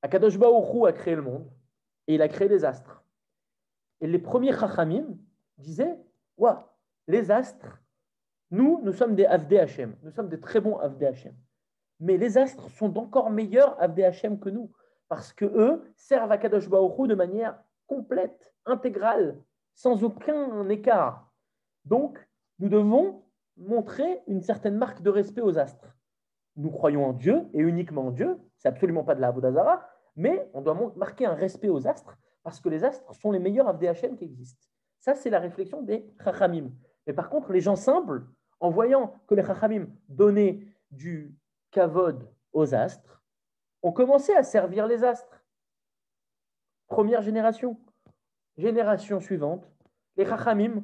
Akadosh Baruch Hu a créé le monde et il a créé les astres. Et les premiers Chachamim disaient, ouais, les astres, nous sommes des Avdei Hashem, nous sommes des très bons Avdei Hashem. Mais les astres sont encore meilleurs Avdei Hashem que nous, parce qu'eux servent à Kadosh Baruch Hu de manière complète, intégrale, sans aucun écart. Donc, nous devons montrer une certaine marque de respect aux astres. Nous croyons en Dieu et uniquement en Dieu, c'est absolument pas de la Avodah Zarah, mais on doit marquer un respect aux astres, parce que les astres sont les meilleurs Avdei Hashem qui existent. Ça, c'est la réflexion des Chachamim. Mais par contre, les gens simples, en voyant que les Chachamim donnaient du kavod aux astres, ont commencé à servir les astres. Première génération. Génération suivante, les Chachamim,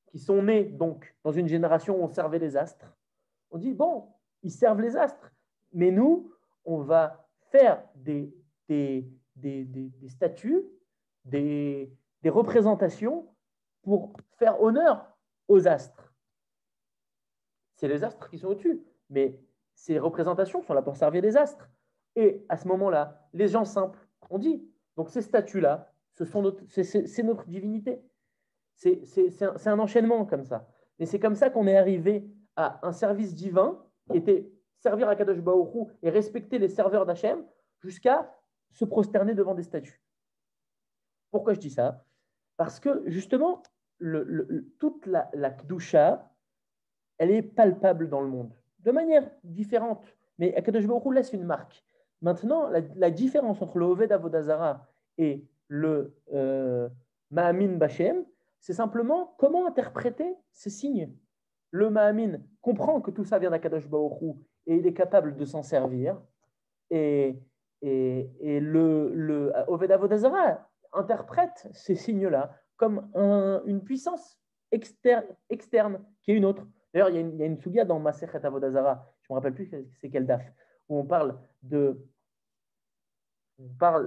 qui sont nés donc dans une génération où on servait les astres, on dit, bon, ils servent les astres, mais nous, on va faire des statues, des représentations pour faire honneur aux astres. C'est les astres qui sont au-dessus, mais ces représentations sont là pour servir les astres. Et à ce moment-là, les gens simples ont dit, donc ces statues-là, c'est notre divinité. C'est un enchaînement comme ça. Et c'est comme ça qu'on est arrivé à un service divin qui était servir à Kadosh Baruch Hu et respecter les serveurs d'Hachem jusqu'à se prosterner devant des statues. Pourquoi je dis ça? Parce que justement, toute la Kedusha, elle est palpable dans le monde, de manière différente. Mais Akadosh Baruch Hu laisse une marque. Maintenant, la différence entre le Oved Avodah Zarah et le Ma'amin Bachem, c'est simplement comment interpréter ces signes. Le Ma'amin comprend que tout ça vient d'Akadosh Baruch Hu et il est capable de s'en servir. Et le Oved Avodah Zarah interprète ces signes-là comme une puissance externe qui est une autre. D'ailleurs, il y a une sugia dans Masechet Avodah Zarah, je ne me rappelle plus c'est quel daf, où on parle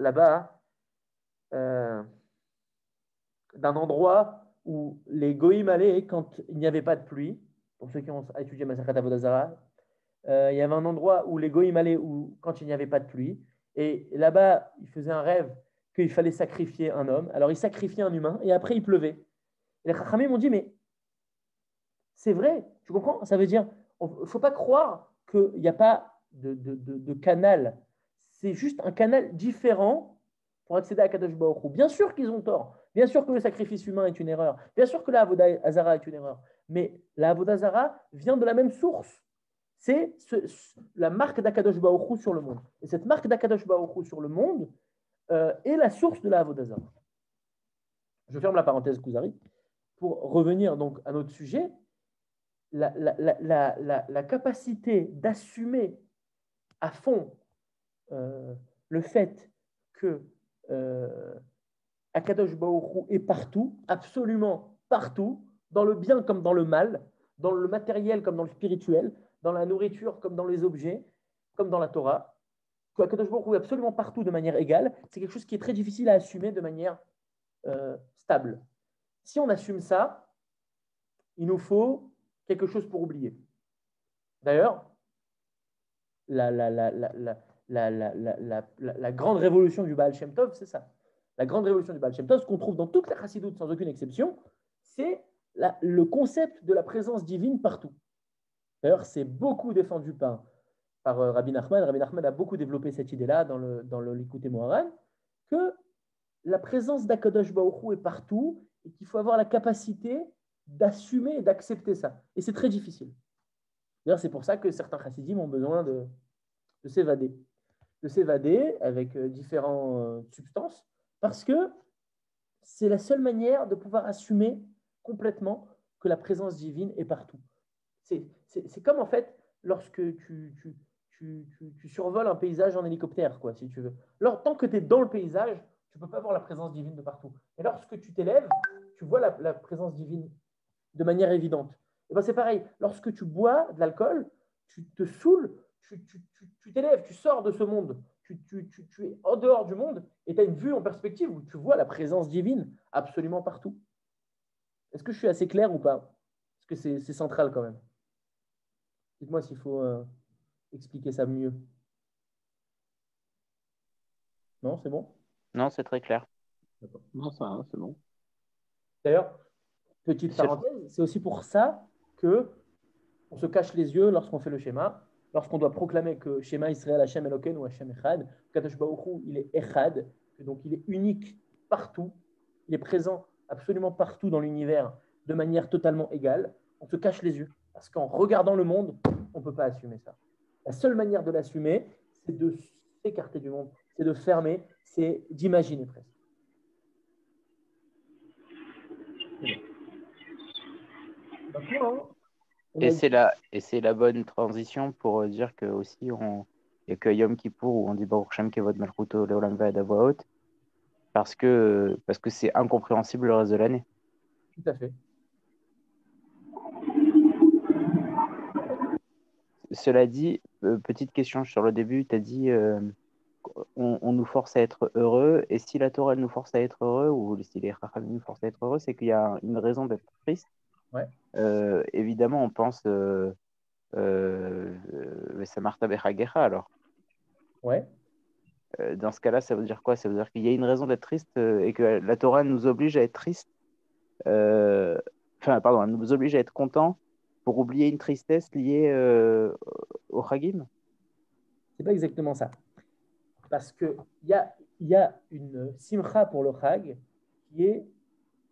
là-bas d'un endroit où les goïms allaient quand il n'y avait pas de pluie. Pour ceux qui ont étudié Masechet Avodah Zarah, il y avait un endroit où les goïms allaient quand il n'y avait pas de pluie. Et là-bas, ils faisaient un rêve qu'il fallait sacrifier un homme. Alors, ils sacrifiaient un humain et après, il pleuvait. Et les Chachamim m'ont dit, mais c'est vrai, tu comprends? Ça veut dire, il ne faut pas croire qu'il n'y a pas de canal. C'est juste un canal différent pour accéder à Kadosh Baruch Hu. Bien sûr qu'ils ont tort. Bien sûr que le sacrifice humain est une erreur. Bien sûr que la Avodah Zarah est une erreur. Mais la Avodah Zarah vient de la même source. C'est la marque d'Akadosh Baruch Hu sur le monde. Et cette marque d'Akadosh Baruch Hu sur le monde est la source de la Avodah Zarah. Je ferme la parenthèse Kuzari. Pour revenir donc à notre sujet, la capacité d'assumer à fond le fait que Akadosh Baruch Hu est partout, absolument partout, dans le bien comme dans le mal, dans le matériel comme dans le spirituel, dans la nourriture comme dans les objets, comme dans la Torah, que Akadosh Baruch Hu est absolument partout de manière égale, c'est quelque chose qui est très difficile à assumer de manière stable. Si on assume ça, il nous faut quelque chose pour oublier. D'ailleurs, la grande révolution du Baal Shem Tov, c'est ça. La grande révolution du Baal Shem Tov, ce qu'on trouve dans toute la chassidoute sans aucune exception, c'est le concept de la présence divine partout. D'ailleurs, c'est beaucoup défendu par Rabbi Nachman. Rabbi Nachman a beaucoup développé cette idée-là dans le Likutei Moharan, que la présence d'Akadosh Baruch Hu est partout et qu'il faut avoir la capacité d'assumer et d'accepter ça. Et c'est très difficile. D'ailleurs, c'est pour ça que certains chassidim ont besoin de s'évader. De s'évader avec différentes substances, parce que c'est la seule manière de pouvoir assumer complètement que la présence divine est partout. C'est comme en fait lorsque tu survoles un paysage en hélicoptère, quoi, si tu veux. Alors, tant que tu es dans le paysage, tu ne peux pas voir la présence divine de partout. Et lorsque tu t'élèves, tu vois la présence divine de manière évidente. Et ben c'est pareil, lorsque tu bois de l'alcool, tu te saoules, tu t'élèves, tu sors de ce monde, tu es en dehors du monde et tu as une vue en perspective où tu vois la présence divine absolument partout. Est-ce que je suis assez clair ou pas? Parce que c'est central quand même. Dites-moi s'il faut expliquer ça mieux. Non, c'est bon? Non, c'est très clair. Non, ça, c'est bon. D'ailleurs, petite parenthèse, c'est aussi pour ça que on se cache les yeux lorsqu'on fait le schéma, lorsqu'on doit proclamer que schéma Israël Hashem Eloken ou Hashem Echad, Kadosh Baruch Hu, il est Echad, donc il est unique partout, il est présent absolument partout dans l'univers de manière totalement égale. On se cache les yeux parce qu'en regardant le monde, on ne peut pas assumer ça. La seule manière de l'assumer, c'est de s'écarter du monde, c'est de fermer, c'est d'imaginer presque. Et c'est la bonne transition pour dire que aussi il y a que Yom Kippour où on dit Baruch Shem Kevod Malchuto Leolam Vaad à voix haute parce que c'est incompréhensible le reste de l'année. Tout à fait. Cela dit, petite question sur le début, tu as dit on nous force à être heureux, et si la Torah elle nous force à être heureux, ou si les Chachamim nous forcent à être heureux, c'est qu'il y a une raison d'être triste. Ouais. Évidemment, on pense Samarta Bechagecha alors. Ouais. Dans ce cas-là, ça veut dire quoi? Ça veut dire qu'il y a une raison d'être triste et que la Torah nous oblige à être triste. Pardon, elle nous oblige à être content pour oublier une tristesse liée au Chagim? C'est pas exactement ça. Parce qu'il y a une simcha pour le Chag qui est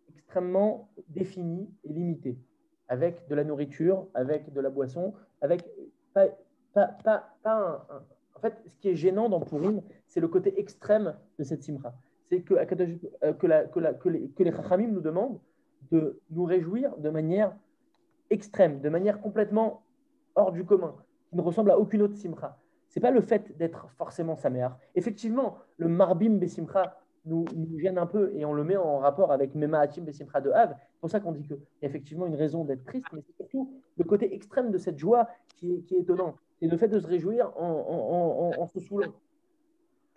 extrêmement définie et limitée, avec de la nourriture, avec de la boisson, avec pas en fait, ce qui est gênant dans Purim, c'est le côté extrême de cette simcha. C'est que les Chachamim nous demandent de nous réjouir de manière extrême, de manière complètement hors du commun, qui ne ressemble à aucune autre simcha. Ce n'est pas le fait d'être forcément saméar. Effectivement, le marbim besimcha nous gêne un peu et on le met en rapport avec Mema Hatim besimcha de Hav. C'est pour ça qu'on dit qu'il y a effectivement une raison d'être triste, mais c'est surtout le côté extrême de cette joie qui est étonnant. C'est le fait de se réjouir en se saoulant.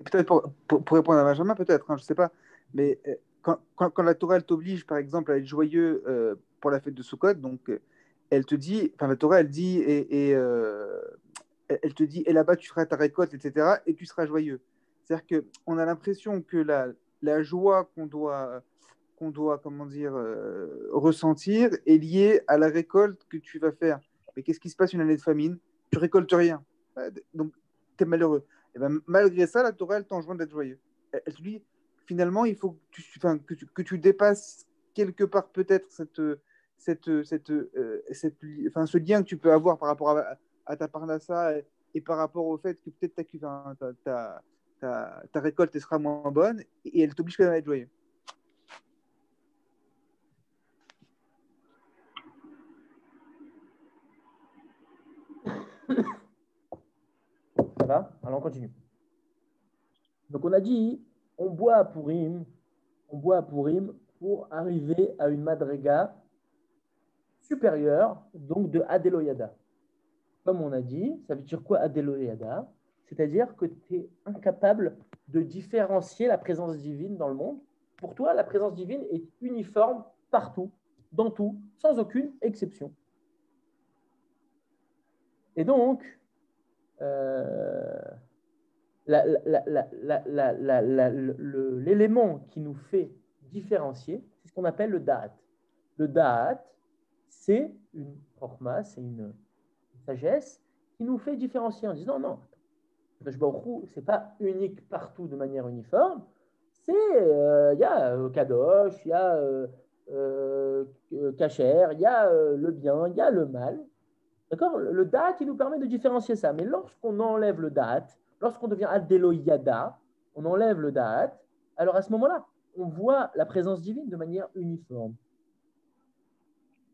Peut-être pour répondre à Benjamin, peut-être, hein, je ne sais pas. Mais quand la Torah t'oblige, par exemple, à être joyeux pour la fête de Sukkot, donc elle te dit, enfin la Torah, elle dit, elle te dit, et là-bas tu feras ta récolte, etc., et tu seras joyeux. C'est-à-dire qu'on a l'impression que la joie qu'on doit, comment dire, ressentir est liée à la récolte que tu vas faire. Mais qu'est-ce qui se passe une année de famine? Tu récoltes rien. Donc, tu es malheureux. Et ben, malgré ça, la Torah, elle t'enjoint d'être joyeux. Elle te dit, finalement, il faut que tu dépasses quelque part peut-être ce lien que tu peux avoir par rapport à ta parnassa et par rapport au fait que peut-être ta récolte elle sera moins bonne et elle t'oblige quand même à être joyeux. Ça va? Alors on continue. Donc on a dit, on boit à Purim pour arriver à une madrega supérieure, donc de Adeloyada. Comme on a dit, ça veut dire quoi Adeloyada? C'est-à-dire que tu es incapable de différencier la présence divine dans le monde. Pour toi, la présence divine est uniforme partout, dans tout, sans aucune exception. Et donc, l'élément qui nous fait différencier, c'est ce qu'on appelle le da'at. Le da'at, c'est une chorma, c'est une sagesse qui nous fait différencier en disant non, c'est pas unique partout de manière uniforme. C'est il y a kadosh, il y a kasher, il y a le bien, il y a le mal. D'accord? Le da'at, il nous permet de différencier ça. Mais lorsqu'on enlève le da'at, lorsqu'on devient adeloyada, on enlève le da'at, alors à ce moment-là, on voit la présence divine de manière uniforme.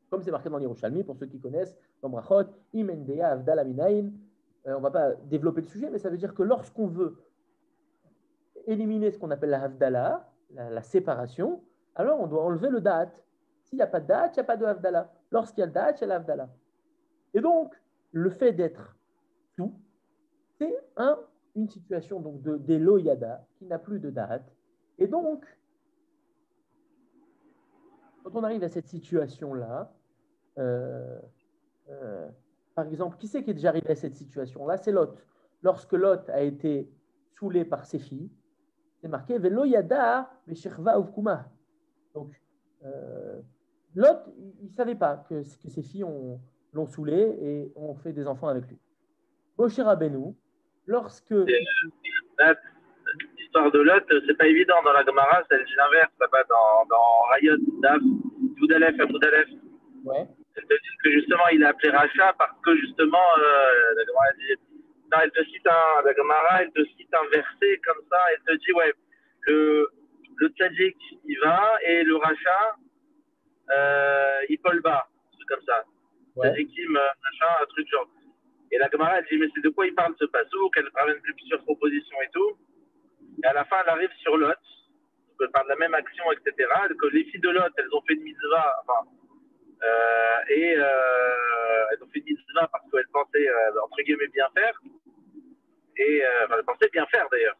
Comme c'est marqué dans l'Yerushalmi, pour ceux qui connaissent, dans Brachot, Imendea Avdal Aminaïn, on ne va pas développer le sujet, mais ça veut dire que lorsqu'on veut éliminer ce qu'on appelle la havdalah, la séparation, alors on doit enlever le da'at. S'il n'y a pas de da'at, il n'y a pas de havdalah. Lorsqu'il y a le da'at, il y a la havdalah. Et donc, le fait d'être sous, c'est une situation donc d'Elo Yada qui n'a plus de da'at. Et donc, quand on arrive à cette situation-là, par exemple, qui c'est qui est déjà arrivé à cette situation-là? C'est Lot. Lorsque Lot a été saoulé par ses filles, c'est marqué Velo Yada Veshirva Uvkuma. Donc, Lot, il ne savait pas que ses filles l'ont saoulé et ont fait des enfants avec lui. Moshe Rabbeinu, lorsque. L'histoire de Lot, c'est pas évident dans la Gemara, c'est l'inverse, là-bas dans Rayot, Daf, Moudalef à Moudalef. Ouais. Elle te dit que justement il a appelé Racha parce que justement la Gemara dit. Non, la Gemara, elle te cite un verset comme ça, elle te dit ouais, le tzaddik il va et le Racha il pole bas, un truc comme ça. Ouais. Tzaddikim, machin, un truc genre. Et la Gemara elle dit mais c'est de quoi il parle ce pasouk, elle ramène plusieurs propositions et tout. Et à la fin, elle arrive sur Lot, elle parle de la même action, etc. Que les filles de Lot, elles ont fait une mitzvah, elles ont fait une mitzvah parce qu'elles pensaient, entre guillemets, bien faire. Et elles pensaient bien faire d'ailleurs.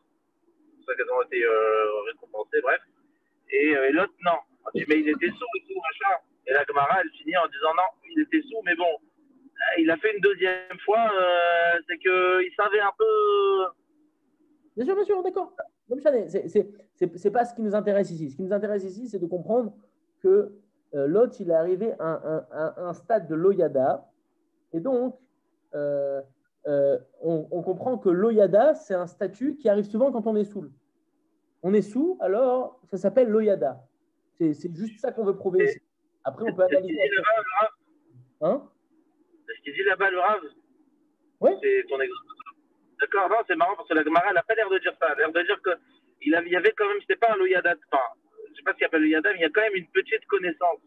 C'est pour ça qu'elles ont été récompensées, bref. Et Lot, non. On dit, mais il était sous et tout, machin. Et la Gemara, elle finit en disant, non, il était sous, mais bon, il a fait une deuxième fois, c'est qu'il savait un peu. Bien sûr, d'accord. C'est pas ce qui nous intéresse ici. Ce qui nous intéresse ici, c'est de comprendre que Lot, il est arrivé à un stade de l'Oyada. Et donc, on comprend que l'Oyada, c'est un statut qui arrive souvent quand on est saoul. On est sous, alors ça s'appelle l'Oyada. C'est juste ça qu'on veut prouver ici. Après, on peut analyser. Hein? C'est ce qu'il dit là-bas, le Rav. Oui. C'est ton exemple. D'accord, non, c'est marrant parce que la Gemara, elle n'a pas l'air de dire ça. Elle a l'air de dire qu'il y avait quand même, c'était pas un loyada, enfin, je ne sais pas ce qu'il appelle le yada, mais il y a quand même une petite connaissance.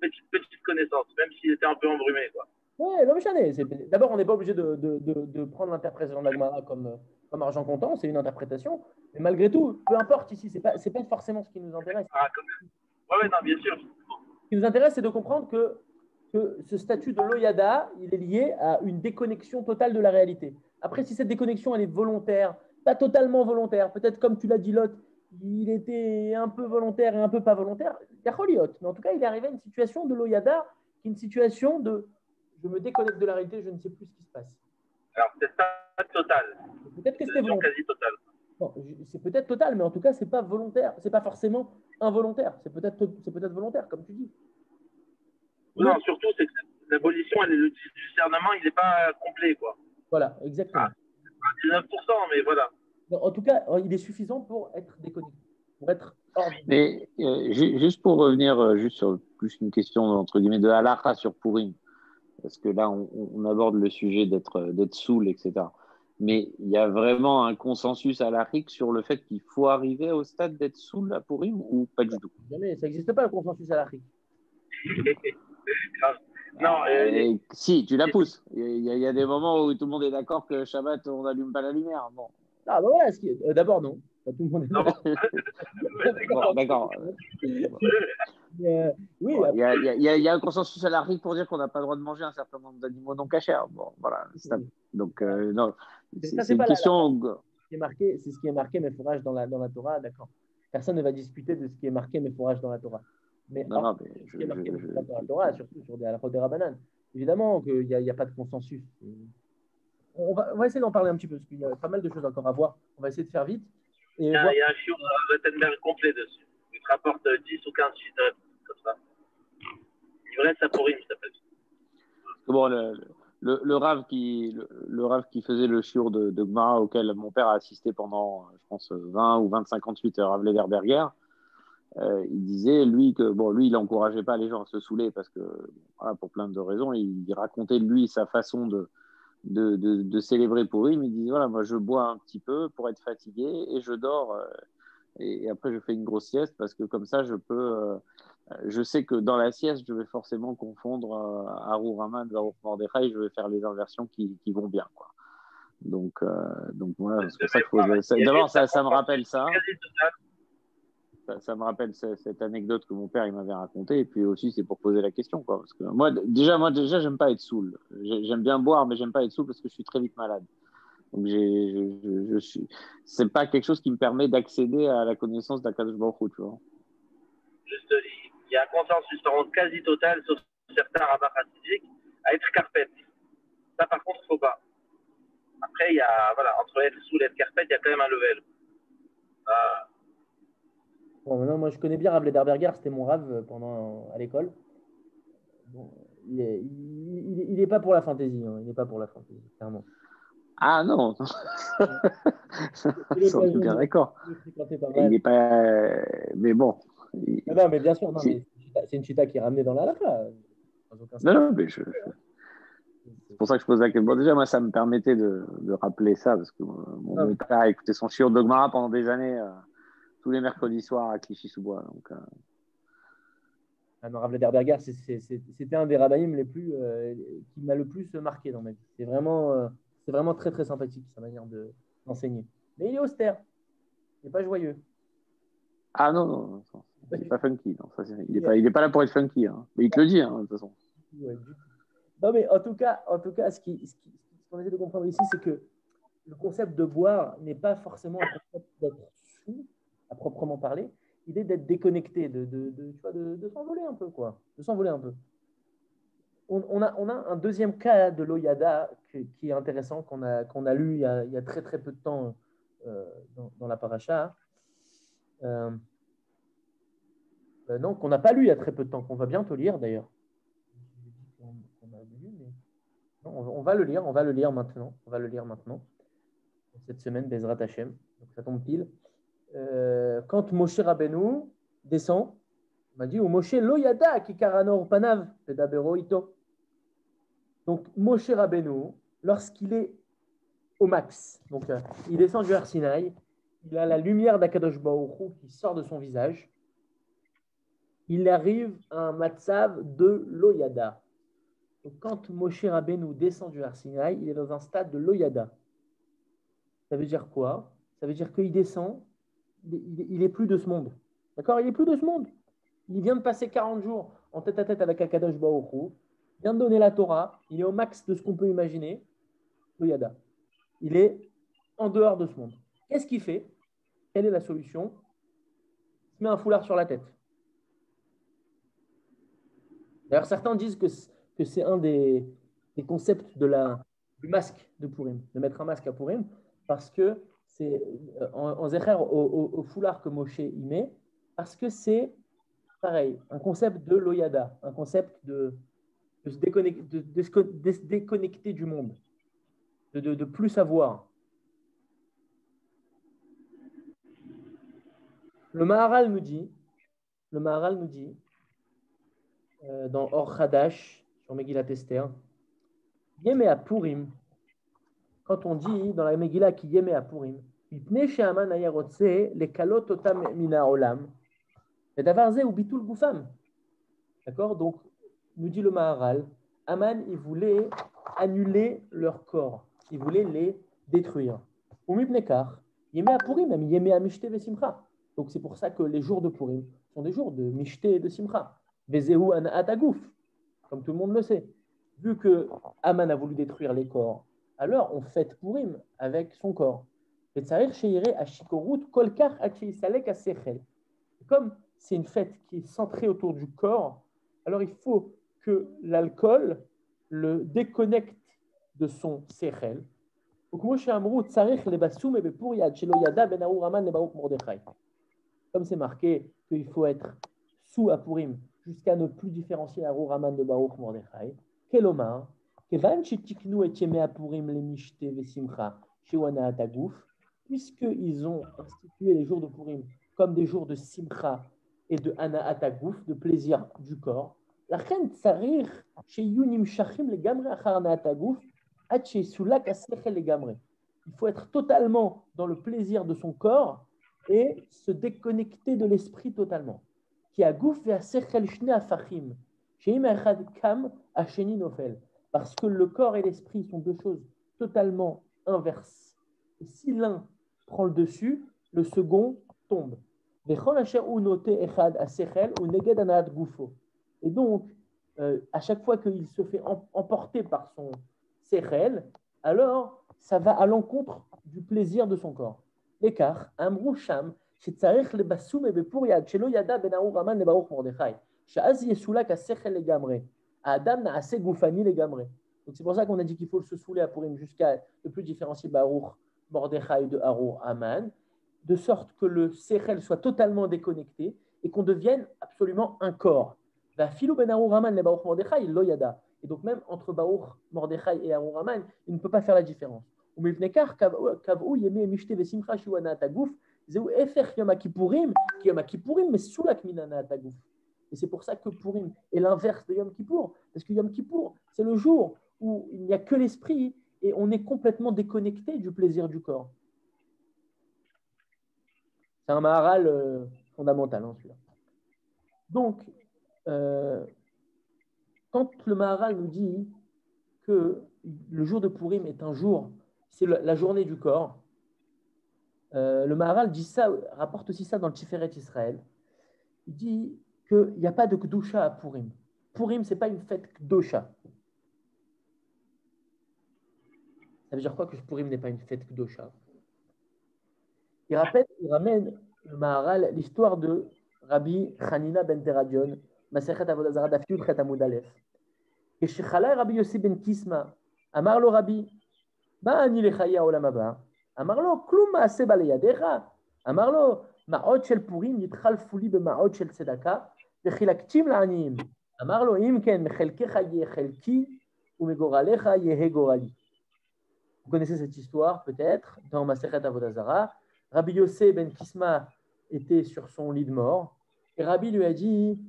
Petite connaissance, même s'il était un peu embrumé, quoi. Oui, non, mais d'abord, on n'est pas obligé de prendre l'interprétation de la Gemara comme argent comptant, c'est une interprétation. Mais malgré tout, peu importe ici, c'est pas forcément ce qui nous intéresse. Ah, quand même. Ouais, non, bien sûr. Ce qui nous intéresse, c'est de comprendre que ce statut de l'Oyada, il est lié à une déconnexion totale de la réalité. Après, si cette déconnexion, elle est volontaire, pas totalement volontaire, peut-être comme tu l'as dit, Lot, il était un peu volontaire et un peu pas volontaire, il y a Choliot. Mais en tout cas, il est arrivé à une situation de l'Oyada, qui est une situation de je me déconnecte de la réalité, je ne sais plus ce qui se passe. Alors, c'est pas total. Peut-être que c'était volontaire. Quasi total. Bon, c'est peut-être total, mais en tout cas, c'est pas volontaire. C'est pas forcément involontaire. C'est peut-être volontaire, comme tu dis. Non, surtout, c'est que l'abolition, le discernement, il n'est pas complet, quoi. Voilà, exactement. Ah, 19%, mais voilà. En tout cas, il est suffisant pour être déconnecté, pour être hors. Mais juste pour revenir juste sur plus une question entre guillemets de halakha sur Purim, parce que là on aborde le sujet d'être saoul, etc. Mais il y a vraiment un consensus halakhique sur le fait qu'il faut arriver au stade d'être saoul à Purim ou pas du tout? Jamais, ça n'existe pas le consensus halakhique. Non, si, tu la pousses. Il y a des moments où tout le monde est d'accord que Shabbat, on n'allume pas la lumière. Bon. Ah, bah voilà, d'abord, non. Pas tout le monde est d'accord. Bon, d'accord. Oui, bon, il y a un consensus halakhique pour dire qu'on n'a pas le droit de manger un certain nombre d'animaux non cachers. Bon, voilà. Donc, non, c'est une question. C'est ce qui est marqué, mes fourrages dans la Torah, d'accord. Personne ne va discuter de ce qui est marqué, mes fourrages dans la Torah. Mais, non, ce qui est marqué dans la Torah, surtout sur des halachot des Rabbanan, évidemment qu'il n'y a pas de consensus. On va essayer d'en parler un petit peu, parce qu'il y a pas mal de choses encore à voir. On va essayer de faire vite. Il y a un chiot à Wettenberg complet dessus. Il te rapporte 10 ou 15 chiffres comme ça. L'ivresse à Purim, ça s'appelle. Bon, le Rav qui faisait le shiur de Gemara auquel mon père a assisté pendant, je pense, 20 ou 25 ans de suite, Rav Lederberger, il disait, lui, il n'encourageait pas les gens à se saouler parce que, voilà, pour plein de raisons, il racontait, lui, sa façon de célébrer Purim. Il disait, voilà, moi, je bois un petit peu pour être fatigué et je dors et après, je fais une grosse sieste parce que comme ça, je sais que dans la sieste, je vais forcément confondre Arur Haman, Baruch Mordechai, je vais faire les inversions qui vont bien, quoi. Donc voilà, c'est pour ça que d'abord, ça me rappelle ça. Ça me rappelle cette anecdote que mon père il m'avait racontée. Et puis aussi, c'est pour poser la question, quoi. Parce que moi, déjà, j'aime pas être saoul. J'aime bien boire, mais j'aime pas être saoul parce que je suis très vite malade. Donc, c'est pas quelque chose qui me permet d'accéder à la connaissance d'Akadosh Baruch Hu, tu vois. Juste, il y a un consensus quasi total, sauf certains rabbins chassidiques, à être carpette. Ça, par contre, il ne faut pas. Après, il y a, voilà, entre être saoul et être carpette, il y a quand même un level. Bon, maintenant, moi, je connais bien Rav Lederberger, c'était mon Rav à l'école. Bon, il est pas pour la fantaisie, hein. Il n'est pas pour la fantaisie, clairement. Ah non, sans tout bien d'accord. Il n'est pas, mais bon. Non, mais bien sûr, non, mais c'est une chita qui est ramenée dans la halakha. Non, mais c'est pour ça que je pose la question. Bon, déjà, moi, ça me permettait de rappeler ça, parce que mon père a écouté son shiur de Gemara pendant des années, tous les mercredis soirs à Clichy-sous-Bois. Donc, Rav Lederberger, c'était un des rabbaïm les plus qui m'a le plus marqué dans ma vie. C'est vraiment très très sympathique sa manière d'enseigner. Mais il est austère, il n'est pas joyeux. Ah non, il n'est pas funky. Non, il n'est pas là pour être funky, hein. Mais il te le dit, hein, de toute façon. Ouais, non, mais en tout cas, ce qu'on essaie de comprendre ici, c'est que le concept de boire n'est pas forcément un concept d'être sous, à proprement parler. Il est d'être déconnecté, de s'envoler un peu, quoi. De s'envoler un peu. On a un deuxième cas de l'Oyada qui est intéressant, qu'on a lu il y a très très peu de temps dans la paracha. Non, qu'on n'a pas lu il y a très peu de temps, qu'on va bientôt lire d'ailleurs. Non, on va le lire maintenant. Cette semaine, Bezrat Hashem. Donc ça tombe pile. Quand Moshe Rabbeinu descend, on m'a dit, Moshe Loyada ki karanor panav pedabero ito. Donc Moshe Rabbeinu, lorsqu'il est au max, donc il descend du Har Sinaï, il a la lumière d'Akadosh Baruch Hu qui sort de son visage. Il arrive à un matzav de Loyada. Donc, quand Moshe Rabbeinu descend du Har Sinaï, il est dans un stade de Loyada. Ça veut dire quoi? Ça veut dire qu'il descend, il est plus de ce monde. D'accord? Il est plus de ce monde. Il vient de passer 40 jours en tête à tête avec Akadosh Baruch Hu, il vient de donner la Torah, il est au max de ce qu'on peut imaginer. Loyada. Il est en dehors de ce monde. Qu'est-ce qu'il fait? Quelle est la solution? Il se met un foulard sur la tête. D'ailleurs, certains disent que c'est un des concepts du masque de Purim, de mettre un masque à Purim, parce que c'est en zécher au foulard que Moshe y met, parce que c'est pareil, un concept de l'Oyada, un concept de se déconnecter du monde, de plus savoir. Le Maharal nous dit dans Or Hadash, sur Megillat Esther, Yeme à Purim, quand on dit dans la Megillah qui Yeme à Purim, Mipne she'aman aya rotse lekalot otam min ha'olam, vedavar ze hu bitul gufam. D'accord? Donc, nous dit le Maharal, Aman, il voulait annuler leur corps, il voulait les détruire. Ou Mipne kar, Yeme à Purim, même Yeme à Mishte vesimcha. Donc, c'est pour ça que les jours de Purim sont des jours de Mishte et de Simcha. Vezehu ana'at aguf, comme tout le monde le sait. Vu que Aman a voulu détruire les corps, alors on fête Purim avec son corps. Comme c'est une fête qui est centrée autour du corps, alors il faut que l'alcool le déconnecte de son sechel. Comme c'est marqué qu'il faut être sous à Purim jusqu'à ne plus différencier Arur Haman de Baruch Mordechai. Kelomar, Kevan Shetiknu et Yemei Purim le Mishte Vesimcha Shewana Ataguf, puisqu'ils ont institué les jours de Purim comme des jours de Simcha et de Ana Ataguf, de plaisir du corps. La reine Tsarir chez Yunim Shachim le Gamre Achar Ana Ataguf, Hache Sulak Asechel le Gamre. Il faut être totalement dans le plaisir de son corps et se déconnecter de l'esprit totalement. Qui a gouf et asechel shne afachim, sheim echad kam asheni nofel. Parce que le corps et l'esprit sont deux choses totalement inverse. Et si l'un prend le dessus, le second tombe. Et donc, à chaque fois qu'il se fait emporter par son sechel, alors ça va à l'encontre du plaisir de son corps. L'écart, Amrou Sham, שצריך לבסום בפור יד שלא ידע בין ארור המן לברוך מרדכי, שאז יסולק השכל לגמרי, האדם נעשה גופני לגמרי. Donc c'est pour ça qu'on a dit qu'il faut se saouler à Purim jusqu'à ne plus différencier Baruch Mordechai de Arur Haman, de sorte que le sechel soit totalement déconnecté et qu'on devienne absolument un corps. Filou ben Arur Haman le Baruch Mordechai lo yada. Et donc même entre Baruch Mordechai et Arur Haman, il ne peut pas faire la différence. Ou mivnekar kavou yemi mishte vesimcha shiwana taguf. Et c'est pour ça que Purim est l'inverse de Yom Kippour, parce que Yom Kippour, c'est le jour où il n'y a que l'esprit et on est complètement déconnecté du plaisir du corps. C'est un maharal fondamental, hein, celui-là. Donc, quand le maharal nous dit que le jour de Purim est un jour, c'est la journée du corps, le Maharal dit ça, rapporte aussi ça dans le Tiferet Israël. Il dit qu'il n'y a pas de Kedusha à Purim. Purim, ce n'est pas une fête Kedusha. Ça veut dire quoi que Purim n'est pas une fête Kedusha? Il ramène le Maharal l'histoire de Rabbi Hanina ben Teradion, Masechet Avodah Zarah daf Yud Chet Amud Aleph. Et Shechalai Rabbi Yossi ben Kisma, Amar lo Rabbi, Ma ani lechaya olam haba. אמר לו, כלום מעשה בא לידיך. אמר לו, מעות של פורים נתחלפו לי במעות של צדקה, וחילקתים לעניים. אמר לו, אם כן, מחלקך יהיה חלקי, ומגורלך יהיה גורלי. Vous connaissez cette histoire, peut-être, dans Masechet Avodah Zarah. Rabbi Yossé ben Kisma était sur son lit de mort, et Rabbi lui a dit,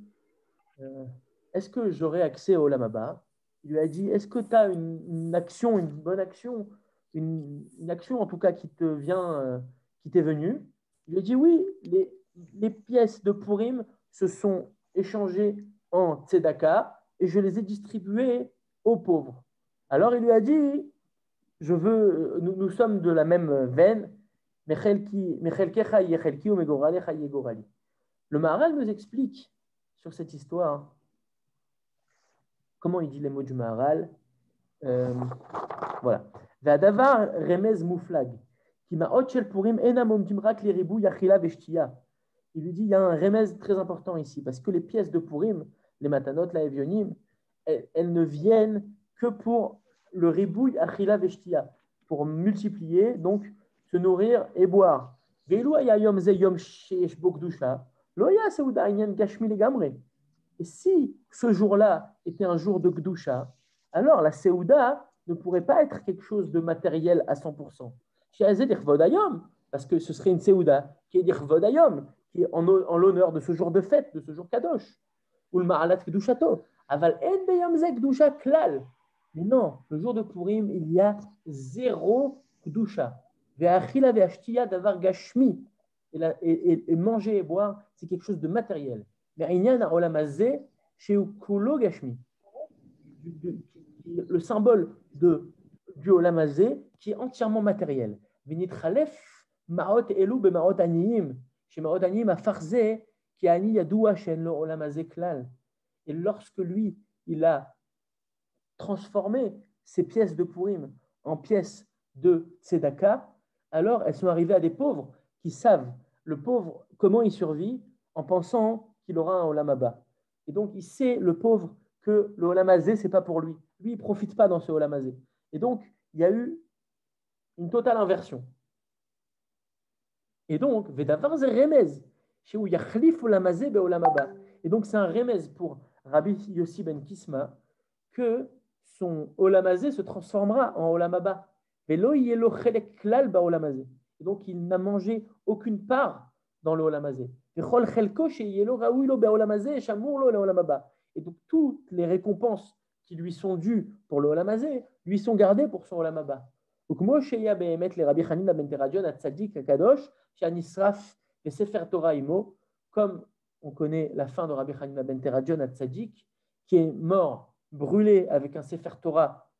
est-ce que j'aurai accès au Olam Haba? Il lui a dit, est-ce que tu as une action, une bonne action, une action en tout cas qui t'est venue? Il lui a dit oui, les pièces de Purim se sont échangées en tzedaka et je les ai distribuées aux pauvres. Alors il lui a dit, nous sommes de la même veine, le Maharal nous explique sur cette histoire comment il dit les mots du Maharal. Voilà. והדבר רמז מופלג, כי מעות של פורים אינם עומדים רק לריבוי אכילה ושתייה. Il lui dit, il y a un remez très important ici, parce que les pièces de Purim, les matanot, la evionim, elles ne viennent que pour le ribouille achila veshtia, pour multiplier, donc se nourrir et boire. Et si ce jour-là était un jour de Gdusha, alors la Seouda ne pourrait pas être quelque chose de matériel à 100%. Parce que ce serait une Seouda qui est d'Irvodayom, qui est en l'honneur de ce jour de fête, de ce jour Kadosh. Ou le Ma'alat Kedushato. Aval en beyamze Kedusha klal. Mais non, le jour de Purim, il y a zéro Kedusha. Ve'achila ve'ashtiya davar gashmi. Et manger et boire, c'est quelque chose de matériel. Mais inyan ha'olamazeh sheu kulo gashmi. Le symbole du Olam Hazé qui est entièrement matériel. Vinitchalef ma'ot elu be ma'ot aniyim, chez ma'ot aniyim a farzé qui ani yadoua shen lo Olam Hazé klal. Et lorsque lui, il a transformé ces pièces de Purim en pièces de tzedaka, alors elles sont arrivées à des pauvres qui savent, le pauvre, comment il survit en pensant qu'il aura un Olam Haba. Et donc, il sait, le pauvre, que le Olam Hazé, ce n'est pas pour lui. Lui, il ne profite pas dans ce Olam Hazé. Et donc, il y a eu une totale inversion. Et donc, Vedavar ze remez, chez où yachlif Olam Hazé be Olam Haba. Et donc, c'est un remez pour Rabbi Yossi ben Kisma que son Olam Hazé se transformera en Olam Haba. Velo yelo chelek klal ba Olam Hazé. Et donc, il n'a mangé aucune part dans le Olam Hazé. Vechol chelko she yelo raoui lo be Olam Hazé shamur lo le Olam Haba. Et donc, toutes les récompenses qui lui sont dues pour le Olam Hazé lui sont gardées pour son Olam Haba. Donc, moi, sheya behemet le Rabbi Hanina ben Teradion at Tzadik Kadosh, she'anisraf le Sefer Torah imo, comme on connaît la fin de Rabbi Hanina ben Teradion at Tzadik, qui est mort, brûlé avec un Sefer Torah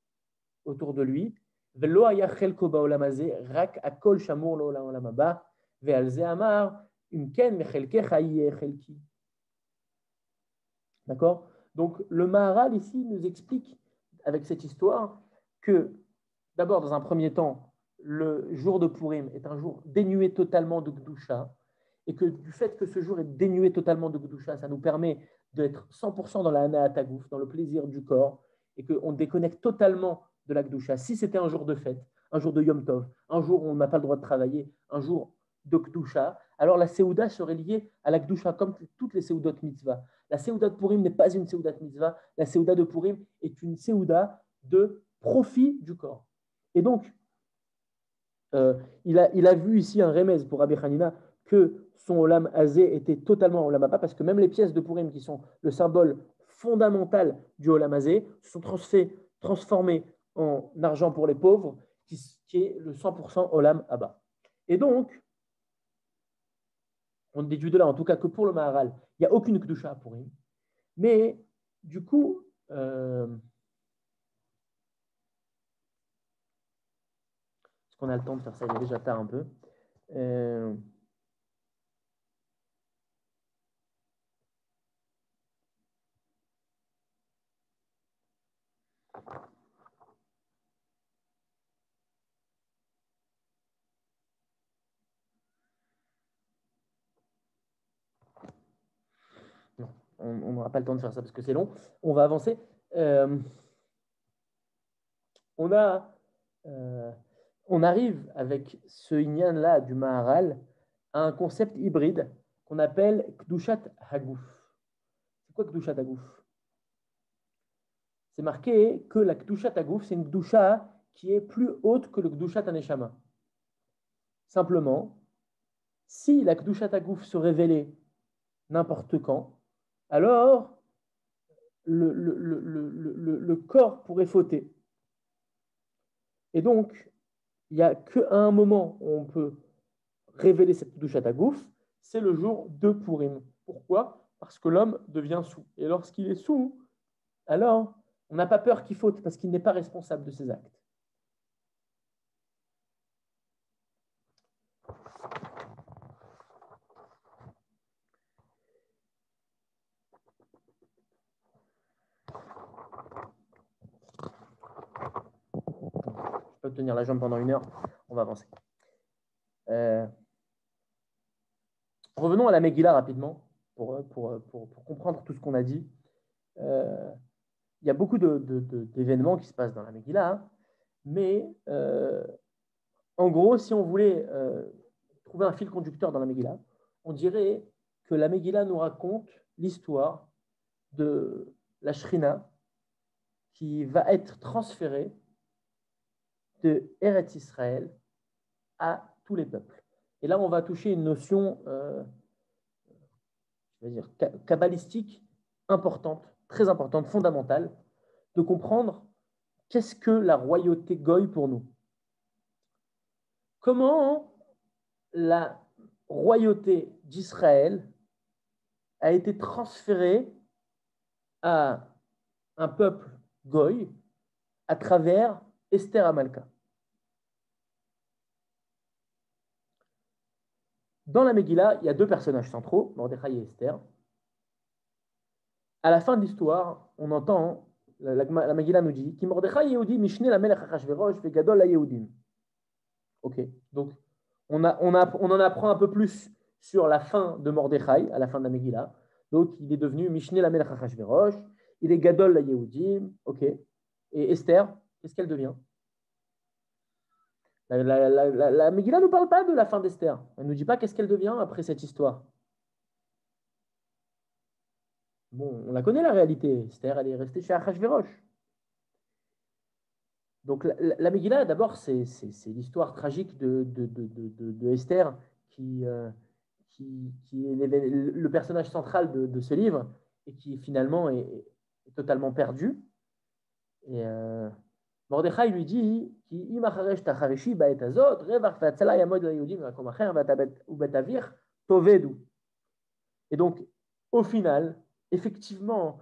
autour de lui. ולא היה חלקו בעולם הזה, רק הכל שמור לו לעולם הבא, ועל זה אמר, אם כן, מחלקך יהיה חלקי. D'accord? Donc, le Maharal ici nous explique, avec cette histoire, que d'abord, dans un premier temps, le jour de Purim est un jour dénué totalement de Gdusha, et que du fait que ce jour est dénué totalement de Gdusha, ça nous permet d'être 100% dans la Hana Atagouf, dans le plaisir du corps, et qu'on déconnecte totalement de la Gdusha. Si c'était un jour de fête, un jour de Yom Tov, un jour où on n'a pas le droit de travailler, un jour de Gdusha, alors la Séouda serait liée à la Gdusha, comme toutes les Séoudot mitzvah. La Séouda de Purim n'est pas une Séouda de mitzvah, la Séouda de Purim est une Séouda de profit du corps. Et donc, il a vu ici un remez pour Rabbi Hanina que son Olam Hazé était totalement Olam Haba, parce que même les pièces de Purim qui sont le symbole fondamental du Olam Hazé sont transformées en argent pour les pauvres, qui est le 100% Olam Haba. Et donc, on déduit de là, en tout cas, que pour le Maharal, il n'y a aucune Kedusha à Purim. Mais du coup, est-ce qu'on a le temps de faire ça? Il est déjà tard un peu. On n'aura pas le temps de faire ça parce que c'est long. On va avancer. On arrive avec ce Inyan-là du Maharal à un concept hybride qu'on appelle Kdushat Hagouf. C'est quoi Kdushat Hagouf? C'est marqué que la Kdushat Hagouf, c'est une Kdusha qui est plus haute que le Kdushat Haneshama. Simplement, si la Kdushat Hagouf se révélait n'importe quand, alors le corps pourrait fauter. Et donc, il n'y a qu'à un moment où on peut révéler cette Kdushat Hagouf, c'est le jour de Purim. Pourquoi? Parce que l'homme devient sous. Et lorsqu'il est sous, alors on n'a pas peur qu'il faute parce qu'il n'est pas responsable de ses actes. Je peux tenir la jambe pendant 1 heure. On va avancer. Revenons à la Megillah rapidement pour comprendre tout ce qu'on a dit. Il y a beaucoup d'événements qui se passent dans la Megillah, hein, mais en gros, si on voulait trouver un fil conducteur dans la Megillah, on dirait que la Megillah nous raconte l'histoire de la Shrina qui va être transférée de Eretz Israël à tous les peuples. Et là, on va toucher une notion, je vais dire, kabbalistique importante, très importante, fondamentale, de comprendre qu'est-ce que la royauté goy pour nous. Comment la royauté d'Israël a été transférée à un peuple goy à travers Esther Amalka. Dans la Megillah, il y a 2 personnages centraux, Mordechai et Esther. À la fin de l'histoire, on entend, la Megillah nous dit, Ki Mordechai Yehudi Mishne la Melech Achashverosh veGadol la Yehudim. Ok, donc on en apprend un peu plus sur la fin de Mordechai, à la fin de la Megillah. Donc il est devenu Mishne la Melech Achashverosh, il est Gadol la Yehudim, ok. Et Esther, qu'est-ce qu'elle devient? La Megillah ne nous parle pas de la fin d'Esther. Elle ne nous dit pas qu'est-ce qu'elle devient après cette histoire. Bon, on la connaît la réalité. Esther, elle est restée chez Achashverosh. Donc la Megillah, d'abord, c'est l'histoire tragique de Esther qui est le personnage central de ce livre et qui finalement est totalement perdu. Et Mordechai lui dit et donc, au final, effectivement,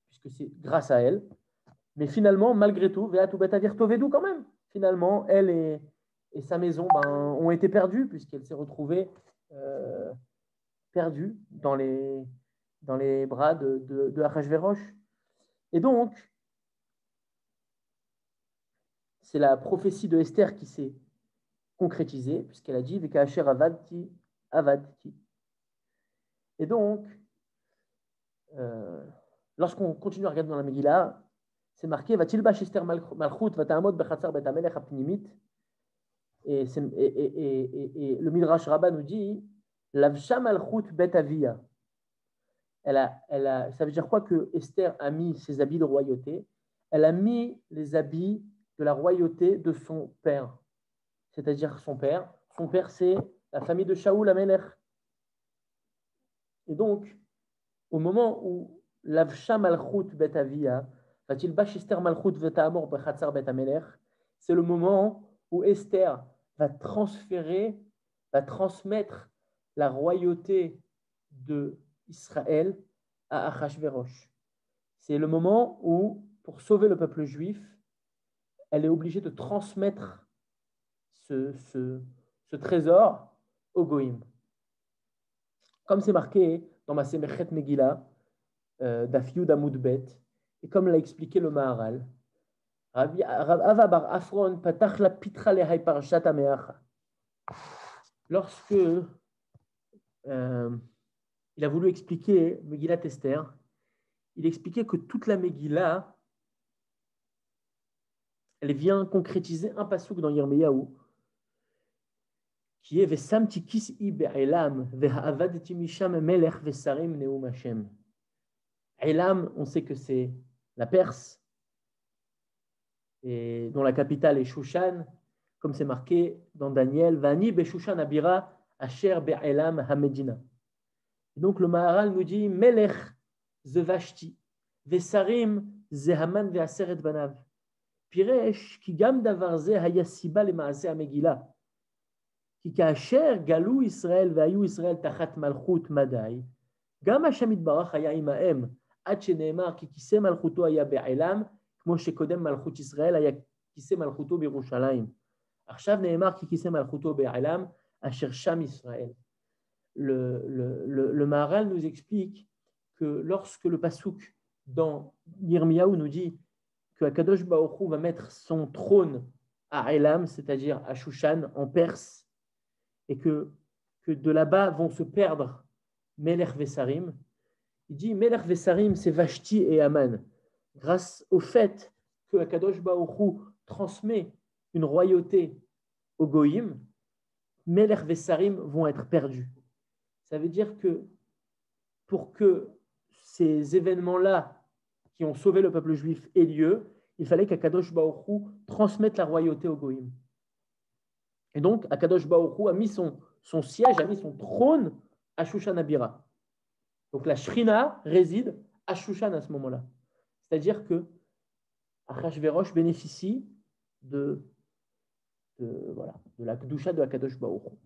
puisque c'est grâce à elle, Mais finalement, malgré tout, Ve'atu bet avir tovedu quand même. Finalement, elle et sa maison ont été perdues puisqu'elle s'est retrouvée perdue dans les bras de Achashverosh. Et donc, c'est la prophétie de Esther qui s'est concrétisée puisqu'elle a dit Vekasher avadti avadti. Et donc, lorsqu'on continue à regarder dans la Megillah, c'est marqué Va-t-il bash Esther malchut vata'amod bechatzar bet hamelech hapnimit. Et le Midrash Rabbah nous dit Lavsha malchut bet avia. Ça veut dire quoi que Esther a mis ses habits de royauté? Elle a mis les habits de la royauté de son père, c'est-à-dire son père. Son père, c'est la famille de Shaoul Amelech. Et donc, au moment où Lavsha malchut bet avia, va-t-il bash Esther malchut veta'amor bechatzar bet hamelech, c'est le moment où Esther va transmettre la royauté de Israël à Achashverosh. C'est le moment où, pour sauver le peuple juif, elle est obligée de transmettre ce trésor au Goïm. Comme c'est marqué dans ma Semechet Megillah, Daf Yud Amud Bet, et comme l'a expliqué le Maharal, Rav Ava bar Afron patach la pitra lehay parashat hameacha. Lorsque il a voulu expliquer Megillat Esther, il expliquait que toute la Megillah, elle vient concrétiser un passouk dans Yirmiyahu, qui est Vesamti kis'i be'elam ve'ha'avadti misham melech ve'sarim neum Hashem. Elam, on sait que c'est la Perse, et dont la capitale est Shushan, comme c'est marqué dans Daniel, Vani be'Shushan abira asher be'elam ha'medina. Donc le Maharal nous dit Melech ze Vashti, ve'sarim ze Haman ve'aseret banav. Piresh ki gam davar ze haya siba lema'aseh ha'megillah. Ki ka'asher galu Israël ve'ayu Israël tachat malchut madai. Gam Hashem yitbarach haya imahem עד שנאמר כי כיסא מלכותו היה בעלם, כמו שקודם מלכות ישראל היה כיסא מלכותו בירושלים. עכשיו נאמר כי כיסא מלכותו בעלם, אשר שם ישראל. Le Maharal nous explique que lorsque le Passouk dans Yirmiyahu nous dit que Akadosh Baruch Hu va mettre son trône à Elam, c'est-à-dire à Shushan, en Perse, et que de là-bas vont se perdre Melech Vesarim, il dit Melech Vesarim, c'est Vashti et Aman. Grâce au fait que Akadosh Baruch Hu transmet une royauté au Goïm, Melech Vesarim vont être perdus. Ça veut dire que pour que ces événements-là qui ont sauvé le peuple juif aient lieu, il fallait qu'Akadosh Baruch Hu transmette la royauté au Goïm. Et donc, Akadosh Baruch Hu a mis son siège, a mis son trône à Shushan Abira. Donc la Shrina réside à Shushan à ce moment-là. C'est-à-dire que Achashverosh bénéficie de la Kedusha de Akadosh Baruch Hu.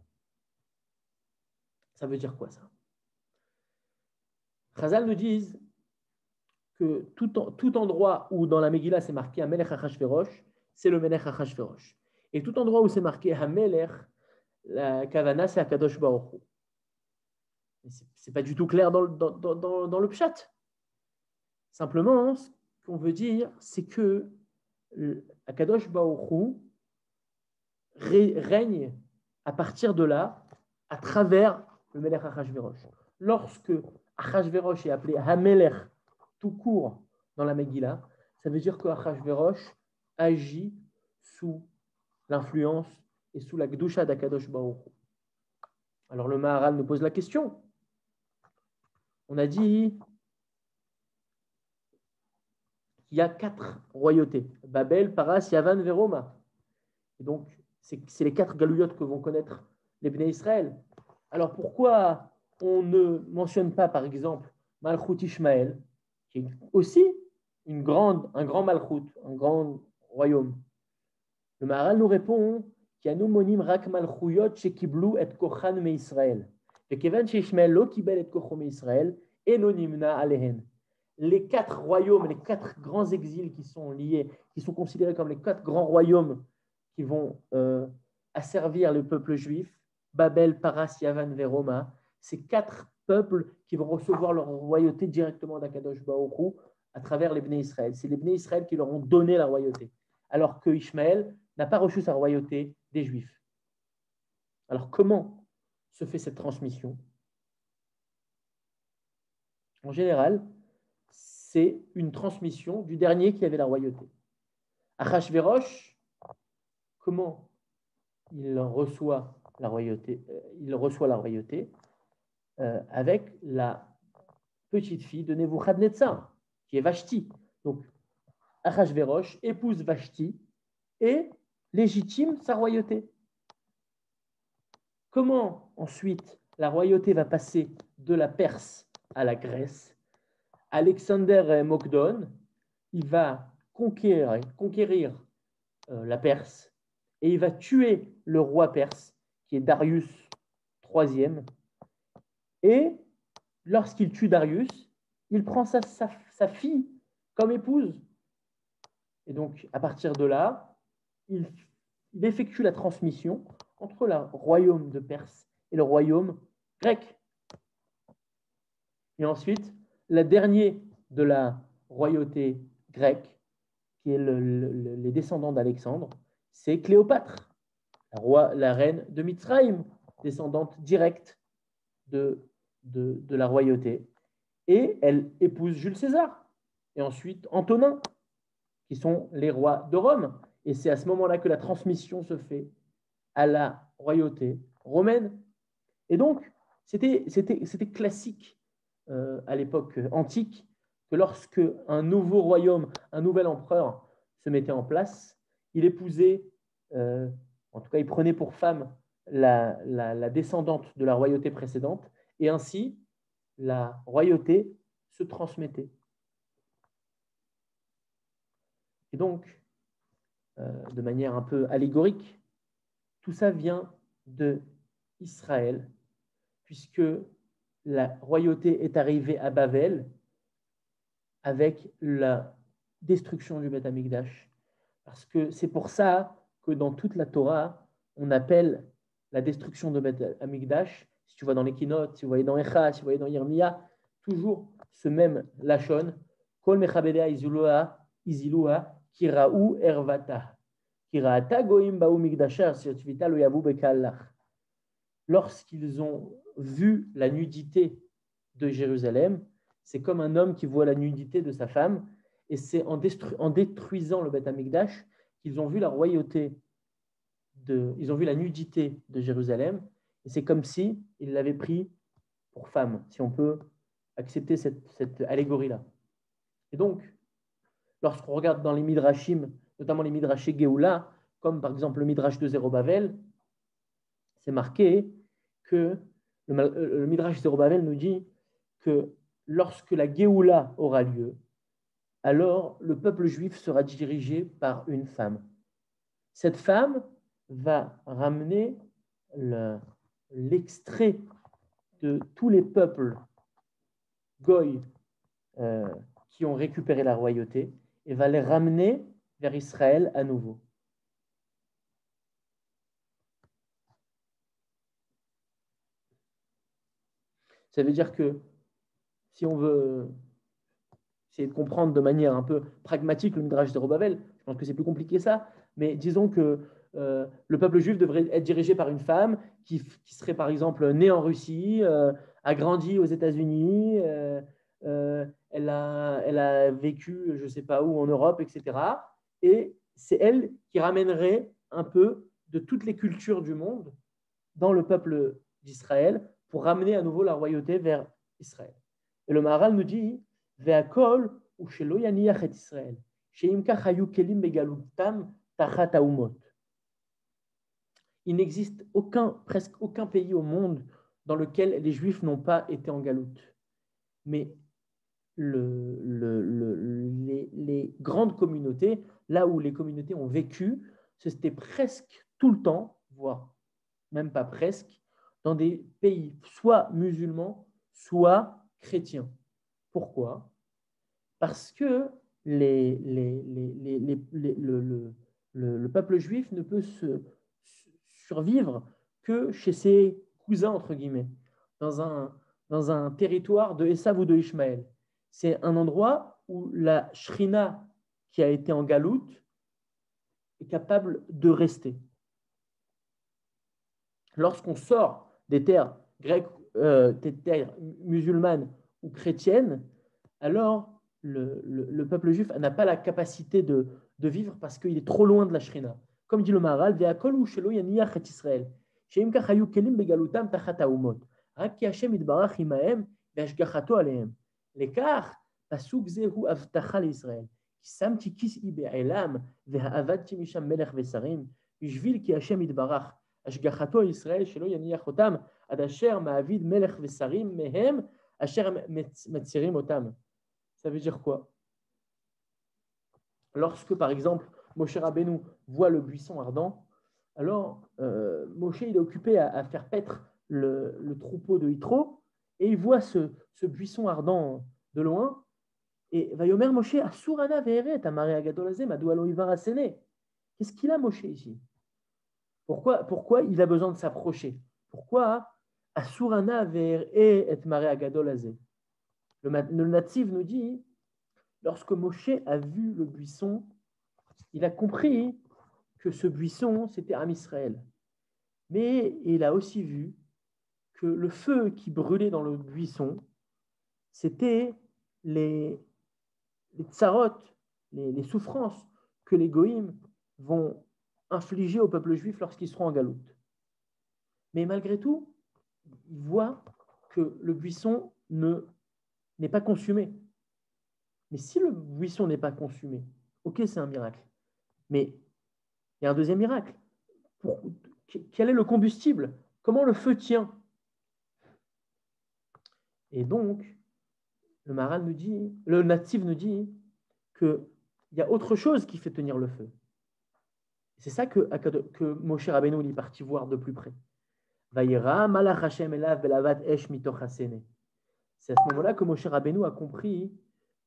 Ça veut dire quoi ça? Chazal nous disent que tout endroit où dans la Megillah c'est marqué Hamelech Achashverosh, c'est le Melech Achashverosh. Et tout endroit où c'est marqué Hamelech, la Kavana c'est Akadosh Baruch Hu. Ce n'est pas du tout clair dans le pshat. Simplement, ce qu'on veut dire, c'est que Akadosh Baruch Hu règne à partir de là, à travers le Melech Achashverosh. Lorsque Achashverosh est appelé Hamelech tout court dans la Megillah, ça veut dire que Achashverosh agit sous l'influence et sous la Gdusha d'Akadosh Baruch Hu. Alors le Maharal nous pose la question. On a dit qu'il y a 4 royautés. Babel, Paras, Yavan, Veroma. Et donc, c'est les 4 galouillotes que vont connaître les Bnei Israël. Alors, pourquoi on ne mentionne pas, par exemple, Malchut Ishmaël, qui est aussi un grand Malchut, un grand royaume? Le Maharal nous répond qu'il y a nous monim rak malchuyot shekiblu et kochan me Israël. וכיוון שישמעאל לא קיבל את כוחו מישראל, אינו נמנה עליהן. les 4 royaumes, les 4 grands exils qui sont liés, qui sont considérés comme les 4 grands royaumes qui vont asservir le peuple juif, Babel, Paras, Yavan, Veroma, ces 4 peuples qui vont recevoir leur royauté directement d'Akadosh Baruch Hu à travers les Bnei Israël. C'est les Bnei Israël qui leur ont donné la royauté, alors que Ishmaël n'a pas reçu sa royauté des Juifs. Alors comment se fait cette transmission? En général, c'est une transmission du dernier qui avait la royauté. Achashverosh, comment il reçoit la royauté? Il reçoit la royauté avec la petite fille de Nebuchadnezzar, qui est Vashti. Donc, Achashverosh épouse Vashti et légitime sa royauté. Comment ensuite la royauté va passer de la Perse à la Grèce? Alexander Mokdon, il va conquérir la Perse et il va tuer le roi perse qui est Darius III. Et lorsqu'il tue Darius, il prend sa fille comme épouse. Et donc, à partir de là, il effectue la transmission entre le royaume de Perse et le royaume grec. Et ensuite, la dernière de la royauté grecque, qui est les descendants d'Alexandre, c'est Cléopâtre, la reine de Mitzraïm, descendante directe de la royauté. Et elle épouse Jules César, et ensuite Antonin, qui sont les rois de Rome. Et c'est à ce moment-là que la transmission se fait à la royauté romaine. Et donc, c'était classique à l'époque antique que lorsque un nouveau royaume, un nouvel empereur se mettait en place, il épousait, en tout cas il prenait pour femme la descendante de la royauté précédente, et ainsi la royauté se transmettait. Et donc, de manière un peu allégorique, tout ça vient de Israël, puisque la royauté est arrivée à Babel avec la destruction du Beth Amikdash. Parce que c'est pour ça que dans toute la Torah, on appelle la destruction de Beth Amikdash, si tu vois dans les Kinot, si vous voyez dans Echa, si vous voyez dans Yirmia, toujours ce même lachon, Kol mechabedea izilua kiraou ervata. Kiraata goim ba'u mikdasha sirtvita lo yavu bekallach. Lorsqu'ils ont vu la nudité de Jérusalem, c'est comme un homme qui voit la nudité de sa femme, et c'est en détruisant le Beth Amikdash qu'ils ont vu la royauté, ils ont vu la nudité de Jérusalem, et c'est comme si ils l'avaient pris pour femme, si on peut accepter cette allégorie-là. Et donc, lorsqu'on regarde dans les Midrashim, notamment les Midrashé Géoula, comme par exemple le Midrash de Zérobavel, c'est marqué que le Midrash Zérobavel nous dit que lorsque la Géoula aura lieu, alors le peuple juif sera dirigé par une femme. Cette femme va ramener l'extrait de tous les peuples goy qui ont récupéré la royauté et va les ramener vers Israël à nouveau. Ça veut dire que si on veut essayer de comprendre de manière un peu pragmatique le Midrash de Zérobavel, je pense que c'est plus compliqué ça, mais disons que le peuple juif devrait être dirigé par une femme qui serait par exemple née en Russie, a grandi aux États-Unis, elle a vécu je ne sais pas où en Europe, etc. Et c'est elle qui ramènerait un peu de toutes les cultures du monde dans le peuple d'Israël pour ramener à nouveau la royauté vers Israël. Et le Maharal nous dit Ve'akol ou shelo yaniach et Israël, she'im kach hayu kelim begalutam tachat haumot. Il n'existe presque aucun pays au monde dans lequel les Juifs n'ont pas été en galoute. Mais les grandes communautés, là où les communautés ont vécu, c'était presque tout le temps, voire même pas presque, dans des pays soit musulmans, soit chrétiens. Pourquoi? Parce que le peuple juif ne peut survivre que chez ses cousins, entre guillemets, dans un territoire de Esav ou de Ishmaël. C'est un endroit où la Shrina qui a été en galoute est capable de rester. Lorsqu'on sort des terres grecques, des terres musulmanes ou chrétiennes, alors le peuple juif n'a pas la capacité de vivre parce qu'il est trop loin de la Shrina. Comme dit le Maharal, Ve'akol hu shelo yaniyach et Israël, she'im kach hayu kelim begalutam tachat haumot, rak ki Hashem yitbarach imahem ve'ashgachato alehem. L'écart, pasuk ze hu avtacha l'Israël, ki samti kis'i be'elam ve'ha'avadti misham melech ve'sarim, bishvil ki Hashem yitbarach ashgachato Israël shelo yaniyach otam ad asher ma'avid melech ve'sarim mehem asher metzirim otam. Ça veut dire quoi? Lorsque, par exemple, Moshe Rabbeinu voit le buisson ardent, alors Moshe il est occupé à faire paître le troupeau de Yitro, et il voit ce buisson ardent de loin, et Vayomer Moshe, Asurana ve'eret, amare agadol hazeh, madou alo ivar hasene. Qu'est-ce qu'il a Moshe ici? Pourquoi il a besoin de s'approcher? Pourquoi Asurana ve'eret et mare agadol hazeh? Le natif nous dit, lorsque Moshe a vu le buisson, il a compris que ce buisson, c'était Am Israël. Mais il a aussi vu que le feu qui brûlait dans le buisson, c'était les tsarot, les souffrances que les goïms vont infliger au peuple juif lorsqu'ils seront en galoute. Mais malgré tout, il voit que le buisson n'est pas consumé. Mais si le buisson n'est pas consumé, ok, c'est un miracle. Mais il y a un deuxième miracle. Quel est le combustible? Comment le feu tient? Et donc, le Maharal nous dit, le natif nous dit qu'il y a autre chose qui fait tenir le feu. C'est ça que Moshe Rabbeinu est parti voir de plus près. Vayera malach Hashem elav belavat esh mitoch hasene. C'est à ce moment-là que Moshe Rabbeinu a compris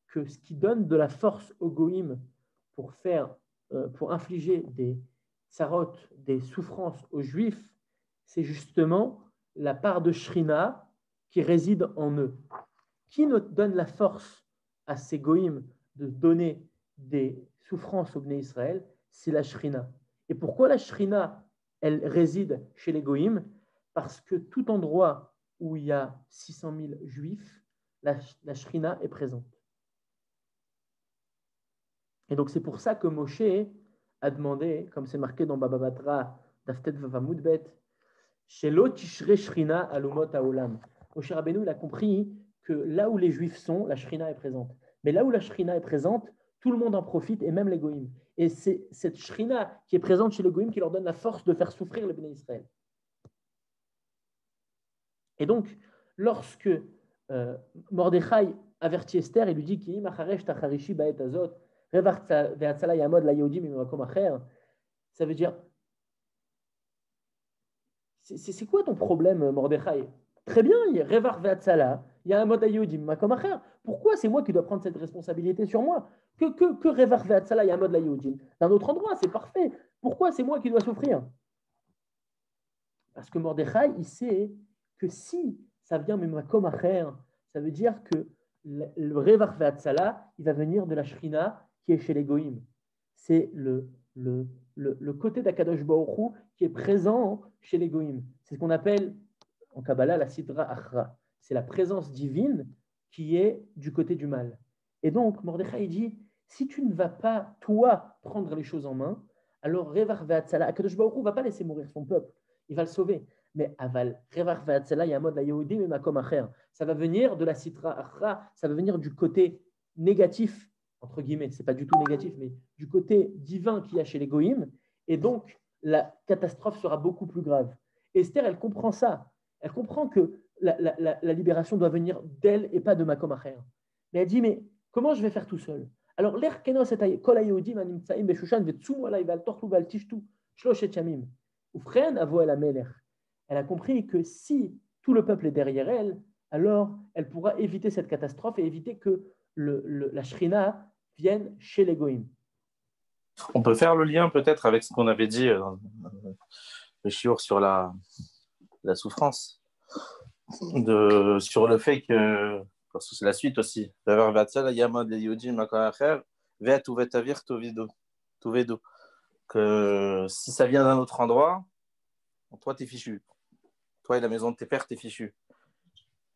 que ce qui donne de la force aux goïms pour infliger des tsarot, des souffrances aux juifs, c'est justement la part de Shrina qui réside en eux. Qui nous donne la force à ces goïms de donner des souffrances au Bnei Israël? C'est la Shrina. Et pourquoi la Shrina, elle réside chez les goïms? Parce que tout endroit où il y a 600 000 juifs, la Shrina est présente. Et donc, c'est pour ça que Moshe a demandé, comme c'est marqué dans Baba Batra, Daftet Vavamudbet, Shelo Tishre Shrina Alumot Haolam. Moshe Rabbeinu, il a compris que là où les Juifs sont, la Shrina est présente. Mais là où la Shrina est présente, tout le monde en profite, et même les Goïms. Et c'est cette Shrina qui est présente chez les Goïms qui leur donne la force de faire souffrir le Bnei Israël. Et donc, lorsque Mordechai avertit Esther, il lui dit Ki macharesh tacharishi ba'et azot, ça veut dire, c'est quoi ton problème, Mordechai? Très bien, il y a Revar Ve'atzala, il y a un mode Ayodim, Makom Acher. Pourquoi c'est moi qui dois prendre cette responsabilité sur moi? Que Revar Ve'atzala, il y a un mode Ayodim. D'un autre endroit, c'est parfait. Pourquoi c'est moi qui dois souffrir? Parce que Mordechai, il sait que si ça vient de Makom Acher, ça veut dire que le Revar Ve'atzala, il va venir de la Shrina qui est chez les Goïms. C'est le côté d'Akadosh Baruch Hu qui est présent chez les Goïms. C'est ce qu'on appelle en Kabbalah la Sidra Achra. C'est la présence divine qui est du côté du mal. Et donc, Mordechai dit, si tu ne vas pas, toi, prendre les choses en main, alors Revar Ve'atzala, Akadosh Baruch Hu ne va pas laisser mourir son peuple, il va le sauver. Mais Aval, Revar Ve'atzala, il y a un mode la Yehudim et Makom Acher. Ça va venir de la Sidra Achra, ça va venir du côté négatif, entre guillemets, ce n'est pas du tout négatif, mais du côté divin qu'il y a chez les Goïms, et donc la catastrophe sera beaucoup plus grave. Esther, elle comprend ça. Elle comprend que la libération doit venir d'elle et pas de Makom Acher. Mais elle dit, mais comment je vais faire tout seul? Alors, l'air kenos et kol hayehudim animtsaim beshushan vetsumu alay val torchlu val tishtu shloshet yamim ufren avo el hamelech. Elle a compris que si tout le peuple est derrière elle, alors elle pourra éviter cette catastrophe et éviter que la Shrina vienne chez les Goïm. On peut faire le lien peut-être avec ce qu'on avait dit dans le shiur sur la souffrance, sur le fait que, parce que c'est la suite aussi, que si ça vient d'un autre endroit, toi t'es fichu. Toi et la maison de tes pères, t'es fichu.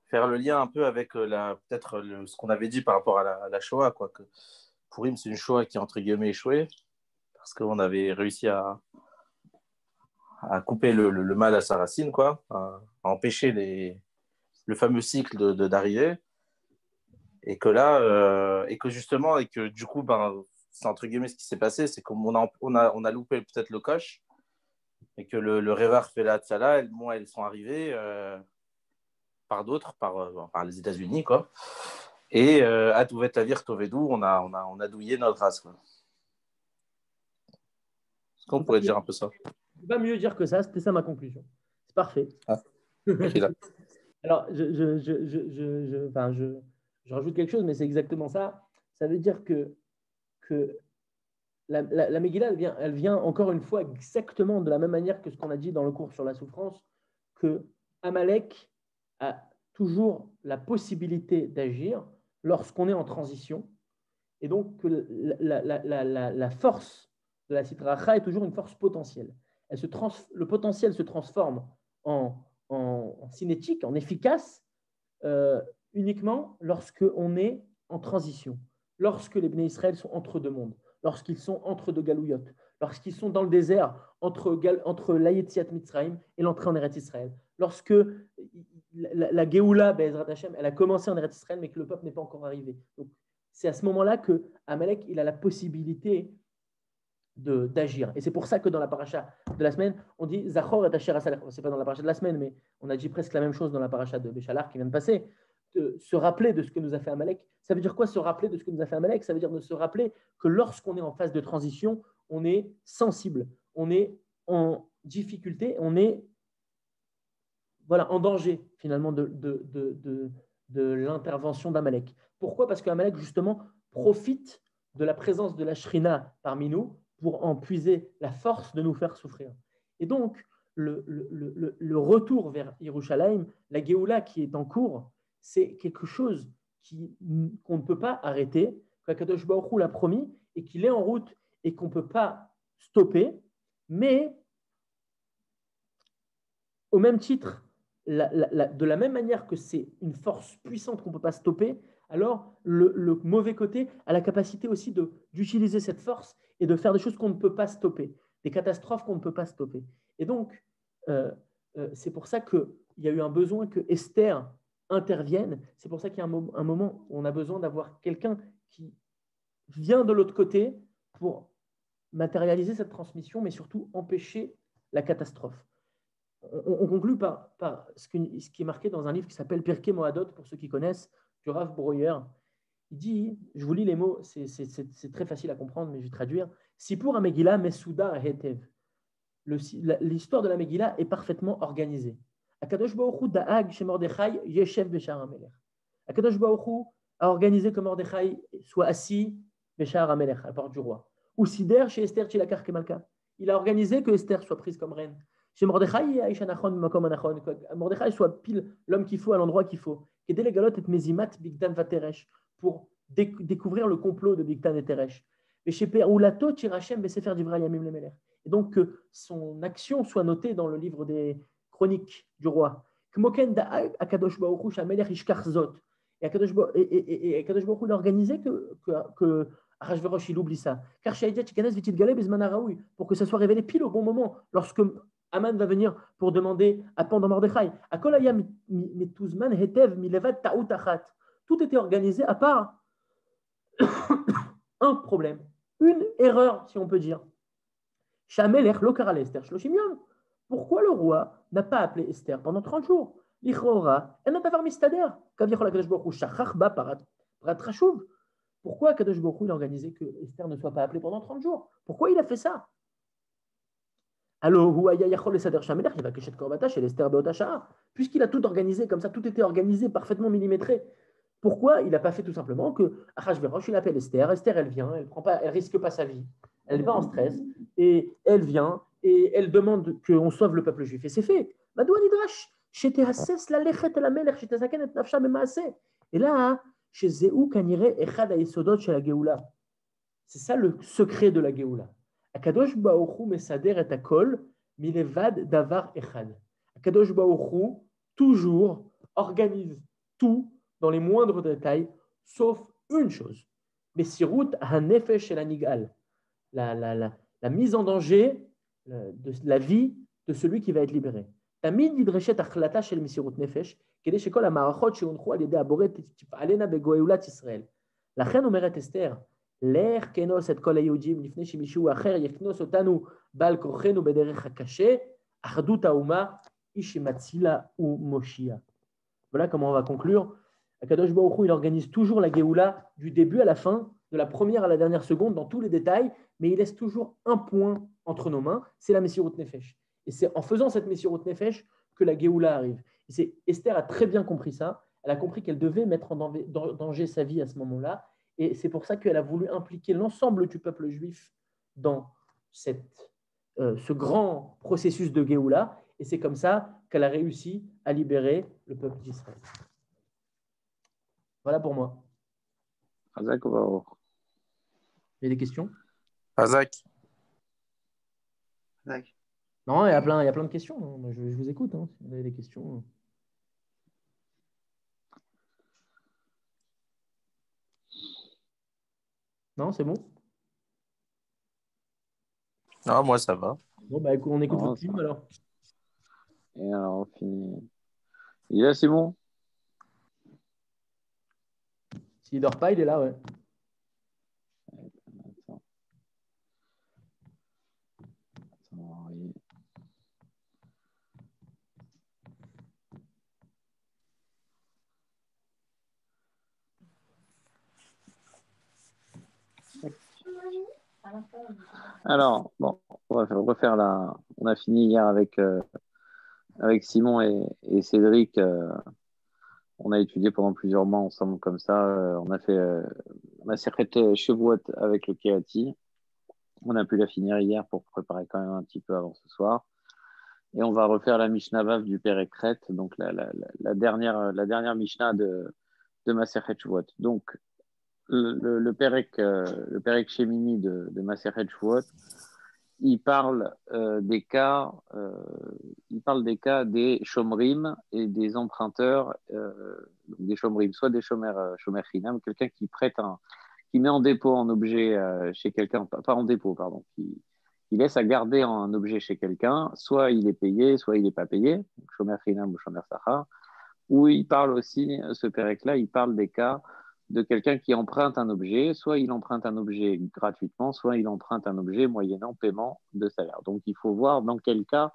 Faire le lien un peu avec peut-être ce qu'on avait dit par rapport à la Shoah, quoi, que Purim, c'est une Shoah qui est entre guillemets échouée, parce qu'on avait réussi à couper le mal à sa racine, quoi, à empêcher le fameux cycle d'arrivée, et que là, et que justement, et que du coup, c'est entre guillemets ce qui s'est passé, c'est qu'on a loupé peut-être le coche, et que le Revar fait la Tzala, elles sont arrivées par d'autres, par les États-Unis, quoi. Et à Touvet Tavir Tovedou, on a douillé notre race, quoi. Est-ce qu'on pourrait dire un peu ça? Pas mieux dire que ça, c'était ça ma conclusion. C'est parfait. Ah, alors, je rajoute quelque chose, mais c'est exactement ça. Ça veut dire que la Megillah, elle vient encore une fois exactement de la même manière que ce qu'on a dit dans le cours sur la souffrance, que Amalek a toujours la possibilité d'agir lorsqu'on est en transition, et donc que la force de la Sitra Achra est toujours une force potentielle. Le potentiel se transforme en cinétique, en efficace, uniquement lorsqu'on est en transition, lorsque les Bnei Israël sont entre deux mondes, lorsqu'ils sont entre deux galouillotes, lorsqu'ils sont dans le désert entre l'Ayetziat Mitzrayim et l'entrée en Eretz Israël, lorsque la Géoula, Be'ezrat Hashem, elle a commencé en Eretz Israël, mais que le peuple n'est pas encore arrivé. Donc, c'est à ce moment-là que Amalek, il a la possibilité d'agir. Et c'est pour ça que dans la paracha de la semaine, on dit Zachor et Asher Asalech. Ce n'est pas dans la paracha de la semaine, mais on a dit presque la même chose dans la paracha de Béchalar qui vient de passer. De se rappeler de ce que nous a fait Amalek. Ça veut dire quoi, se rappeler de ce que nous a fait Amalek? Ça veut dire de se rappeler que lorsqu'on est en phase de transition, on est sensible, on est en difficulté, on est en danger finalement de l'intervention d'Amalek. Pourquoi? Parce qu'Amalek justement profite de la présence de la Shrina parmi nous pour en puiser la force de nous faire souffrir. Et donc, le retour vers Yerushalayim, la Géoula qui est en cours, c'est quelque chose qu'on ne peut pas arrêter, qu'Akadosh Baruch Hu l'a promis, et qu'il est en route et qu'on ne peut pas stopper, mais au même titre, de la même manière que c'est une force puissante qu'on ne peut pas stopper, alors le mauvais côté a la capacité aussi d'utiliser cette force et de faire des choses qu'on ne peut pas stopper, des catastrophes qu'on ne peut pas stopper. Et donc, c'est pour ça qu'il y a eu un besoin que Esther intervienne. C'est pour ça qu'il y a un moment où on a besoin d'avoir quelqu'un qui vient de l'autre côté pour matérialiser cette transmission, mais surtout empêcher la catastrophe. On conclut par ce qui est marqué dans un livre qui s'appelle Pirkei Moadot, pour ceux qui connaissent, du Rav Breuer. Il dit, je vous lis les mots, c'est très facile à comprendre, mais je vais traduire. Sipur HaMegillah Mesuda Hetev. L'histoire de la Megillah est parfaitement organisée. Akadosh Baruch Hu da'ag chez Mordechai yeshev beshar HaMelech. Akadosh Baruch Hu a organisé que Mordechai soit assis beshar HaMelech, à la porte du roi. Ou Sider chez Esther Chilakar Kemalka. Il a organisé que Esther soit prise comme reine. Chez Mordechai, Aïcha Nachon, Makom Anachon, Mordechai soit pile l'homme qu'il faut à l'endroit qu'il faut. Kedele Galot et Mezimat Bigdan Vateresh, pour découvrir le complot de Bigdan et Teresh. Et chez Peroulato Tirachem Besefer Divra Yamim Lemeler. Et donc que son action soit notée dans le livre des chroniques du roi. Kmoken da Akadosh Baruch Hu Shamelech Ishkar Zot. Et Akadosh Baruch Hu l'a organisé que Achashverosh il oublie ça. Car Shaïdia Chikanes Vitit Galeb Bezman Raoui, pour que ça soit révélé pile au bon moment, lorsque Aman va venir pour demander à pendre Mordechai. Akolaya mituzman hetev milevad ta'ut achat. Tout était organisé à part un problème, une erreur, si on peut dire. Shamelech lo karal Esther shloshim yom. Pourquoi le roi n'a pas appelé Esther pendant 30 jours? Lichora, elle n'a pas fait mistader. Kavichol Akadosh Baruch Hu shachach ba parat rashuv. Pourquoi Akadosh Baruch Hu a organisé que Esther ne soit pas appelée pendant 30 jours? Pourquoi il a fait ça? Alors, puisqu'il a tout organisé comme ça, tout était organisé, parfaitement millimétré, Pourquoi il n'a pas fait tout simplement que Achashverosh, il appelle Esther, Esther, elle vient, elle risque pas sa vie, elle va en stress, et elle vient, et elle demande qu'on sauve le peuple juif. Et c'est fait. Madou Nidrash, shetehases lalechet el hamelech, shetezaken et nafsha bemaaseh. Et là, chez Zéou, kanire echad haïsodot chez la Géoula. C'est ça le secret de la Géoula. Akadosh Baruch Hu mesader et akol milevad davar echad. Akadosh Baruch Hu toujours organise tout dans les moindres détails, sauf une chose. Messirut hanefesh el hanigal. La mise en danger de la vie de celui qui va être libéré. תמיד נדרשת החלטה של מסירות נפש, כדי שכל המערכות שהונחו על ידי הבורא תפעלנה בגאולת ישראל. לכן אומרת אסתר, לך כנוס את כל היהודים לפני שמישהו אחר יכנוס אותנו בעל כורחנו בדרך הקשה, אחדות האומה, איש מצילה ומושיע. Voilà comment on va conclure. Akadosh Baruch Hu, il organise toujours la Géoula du début à la fin, de la première à la dernière seconde, dans tous les détails, mais il laisse toujours un point entre nos mains, c'est la Messirut Nefesh. Et c'est en faisant cette Messirut Nefesh que la Géoula arrive. Et Esther a très bien compris ça. Elle a compris qu'elle devait mettre en danger sa vie à ce moment-là. Et c'est pour ça qu'elle a voulu impliquer l'ensemble du peuple juif dans ce grand processus de Géoula. Et c'est comme ça qu'elle a réussi à libérer le peuple d'Israël. Voilà pour moi. Hazak ou Baruch? Il y a des questions? Hazak. Non, il y a plein de questions. Moi, je vous écoute. Si vous avez des questions. Non, c'est bon? Non, moi, ça va. Bon, bah, on écoute votre film alors. Et alors, on finit. Il est là, Simon? S'il dort pas, il est là, ouais. Attends, oui. Alors, bon, on va refaire la. On a fini hier avec Simon et Cédric. On a étudié pendant plusieurs mois ensemble comme ça. On a fait Masechet Shavuot avec le Kehati. On a pu la finir hier pour préparer quand même un petit peu avant ce soir. Et on va refaire la Mishnah Vav du Perek Ret, donc la dernière Mishnah de Masechet Shavuot. Donc, le Perek Shemini de Masechet Shavuot, il parle des cas des shomrim et des emprunteurs, des shomrim, soit des shomer chinam, quelqu'un qui qui met en dépôt un objet chez quelqu'un, pas en dépôt, pardon, qui laisse à garder un objet chez quelqu'un, soit il est payé, soit il n'est pas payé, shomer chinam ou shomer sachar. Ou il parle aussi, ce pérec-là, il parle des cas de quelqu'un qui emprunte un objet, soit il emprunte un objet gratuitement, soit il emprunte un objet moyennant paiement de salaire. Donc il faut voir dans quel cas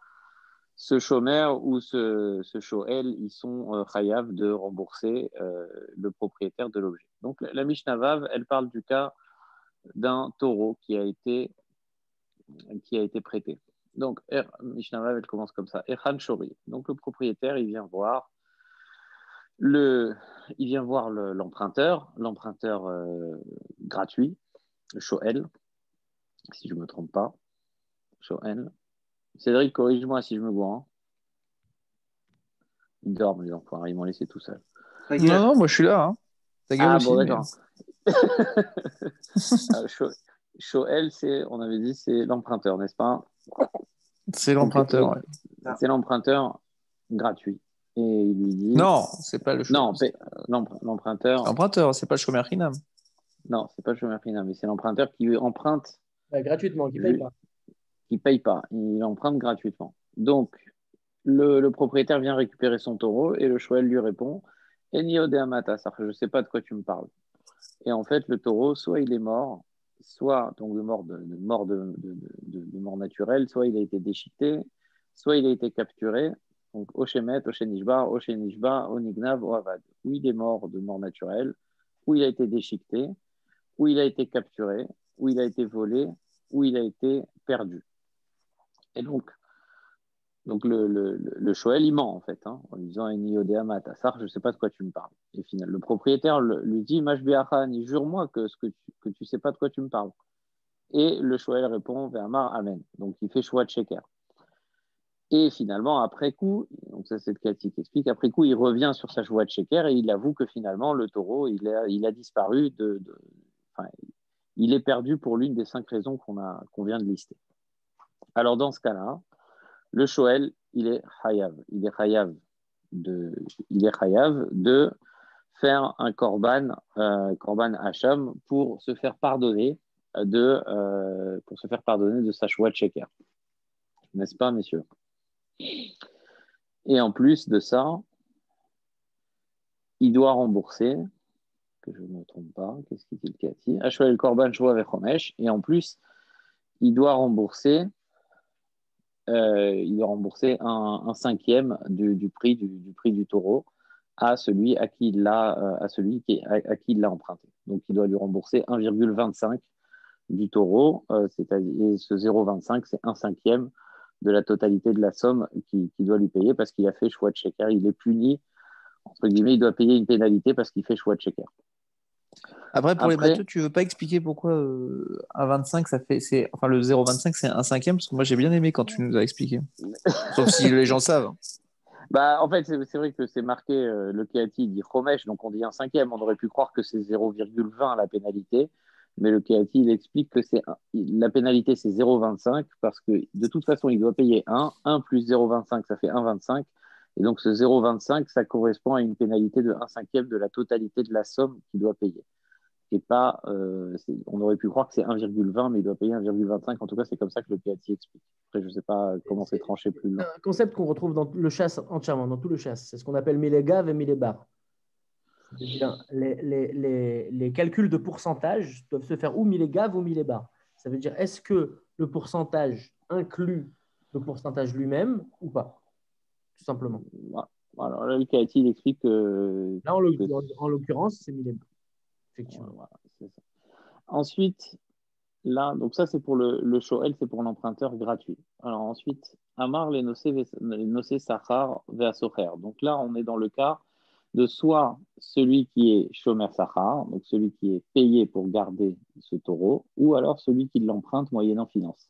ce chômeur ou ce shoel, ils sont chayav de rembourser le propriétaire de l'objet. Donc la Mishnah Vav, elle parle du cas d'un taureau qui a été prêté. Donc Mishnah Vav, elle commence comme ça. Echan Shori. Donc le propriétaire, il vient voir l'emprunteur gratuit, Shoel, si je ne me trompe pas. Shoel. Cédric, corrige-moi si je me gourre. Ils dorment, les enfants, ils m'ont laissé tout seul. Non, moi je suis là. Ta gueule aussi, bon, d'accord. Shoel, on avait dit, c'est l'emprunteur, n'est-ce pas? C'est l'emprunteur, ouais. C'est l'emprunteur gratuit. Et il lui dit... Non, c'est pas le chômeur. Non, l'emprunteur... L'emprunteur, c'est pas le chômeur Hinam. Non, c'est pas le chômeur Hinam, mais c'est l'emprunteur qui emprunte... gratuitement, qui ne paye pas. Qui ne paye pas, il emprunte gratuitement. Donc, le propriétaire vient récupérer son taureau et le shoel lui répond « Enio de amata, je ne sais pas de quoi tu me parles. » Et en fait, le taureau, soit il est mort, soit donc de mort naturelle, soit il a été déchiqueté, soit il a été capturé. Donc, Oshemet, Oshenishba, Onignav, Oavad. Ou il est mort de mort naturelle, ou il a été déchiqueté, ou il a été capturé, ou il a été volé, ou il a été perdu. Et donc, Donc le Shoel, il ment en fait, hein, en lui disant Eni Odéama Tassar, je ne sais pas de quoi tu me parles. Et finalement, le propriétaire lui dit Mashbiachani, jure-moi que tu ne sais pas de quoi tu me parles. Et le Shoel répond Ve'amar Amen. Donc il fait Shouat Sheker. Et finalement, après coup, donc ça c'est le Kati qui explique, après coup, il revient sur sa Shouat Sheker et il avoue que finalement, le taureau, il a disparu, il est perdu pour l'une des 5 raisons qu'on vient de lister. Alors dans ce cas-là, le Shoel, il est chayav. Il est chayav de faire un korban hacham pour se faire pardonner de sa shouat sheker. N'est-ce pas, messieurs? Et en plus de ça, il doit rembourser, que je ne me trompe pas, qu'est-ce qu'il dit le Kati? Ashwel korban shvoa vechomesh. Et en plus, il doit rembourser un cinquième du prix du taureau à celui à qui il l'a emprunté. Donc, il doit lui rembourser 1,25 du taureau, c'est-à-dire ce 0,25, c'est un cinquième de la totalité de la somme qu'il doit lui payer parce qu'il a fait choix de sheker. Il est puni, entre guillemets, il doit payer une pénalité parce qu'il fait choix de sheker. Après, pour les matheux, tu veux pas expliquer pourquoi un 25, enfin le 0,25, c'est un cinquième? Parce que moi, j'ai bien aimé quand tu nous as expliqué. Sauf si les gens savent. En fait, c'est vrai que c'est marqué, le Kéati dit Chomesh, donc on dit un cinquième. On aurait pu croire que c'est 0,20 la pénalité. Mais le Kéati, il explique que la pénalité, c'est 0,25 parce que de toute façon, il doit payer 1. 1 plus 0,25, ça fait 1,25. Et donc, ce 0,25, ça correspond à une pénalité de 1 cinquième de la totalité de la somme qu'il doit payer. Et pas, on aurait pu croire que c'est 1,20, mais il doit payer 1,25. En tout cas, c'est comme ça que le Kéati explique. Après, je ne sais pas comment c'est tranché plus loin. C'est un concept qu'on retrouve dans le chasse entièrement, dans tout le chasse. C'est ce qu'on appelle milégav et milébar. C'est-à-dire les calculs de pourcentage doivent se faire ou milégav ou milébar. Ça veut dire, est-ce que le pourcentage inclut le pourcentage lui-même ou pas? Tout simplement. Alors là, le Kéati, il explique que... Là, en l'occurrence, c'est milébar. Effectivement. Voilà, c'est ça. Ensuite, là, donc ça, c'est pour le Shoel, c'est pour l'emprunteur gratuit. Alors ensuite, Amar les nocé sachar ve'asocher. Donc là, on est dans le cas de soit celui qui est Shomer Sachar, donc celui qui est payé pour garder ce taureau, ou alors celui qui l'emprunte moyennant finance.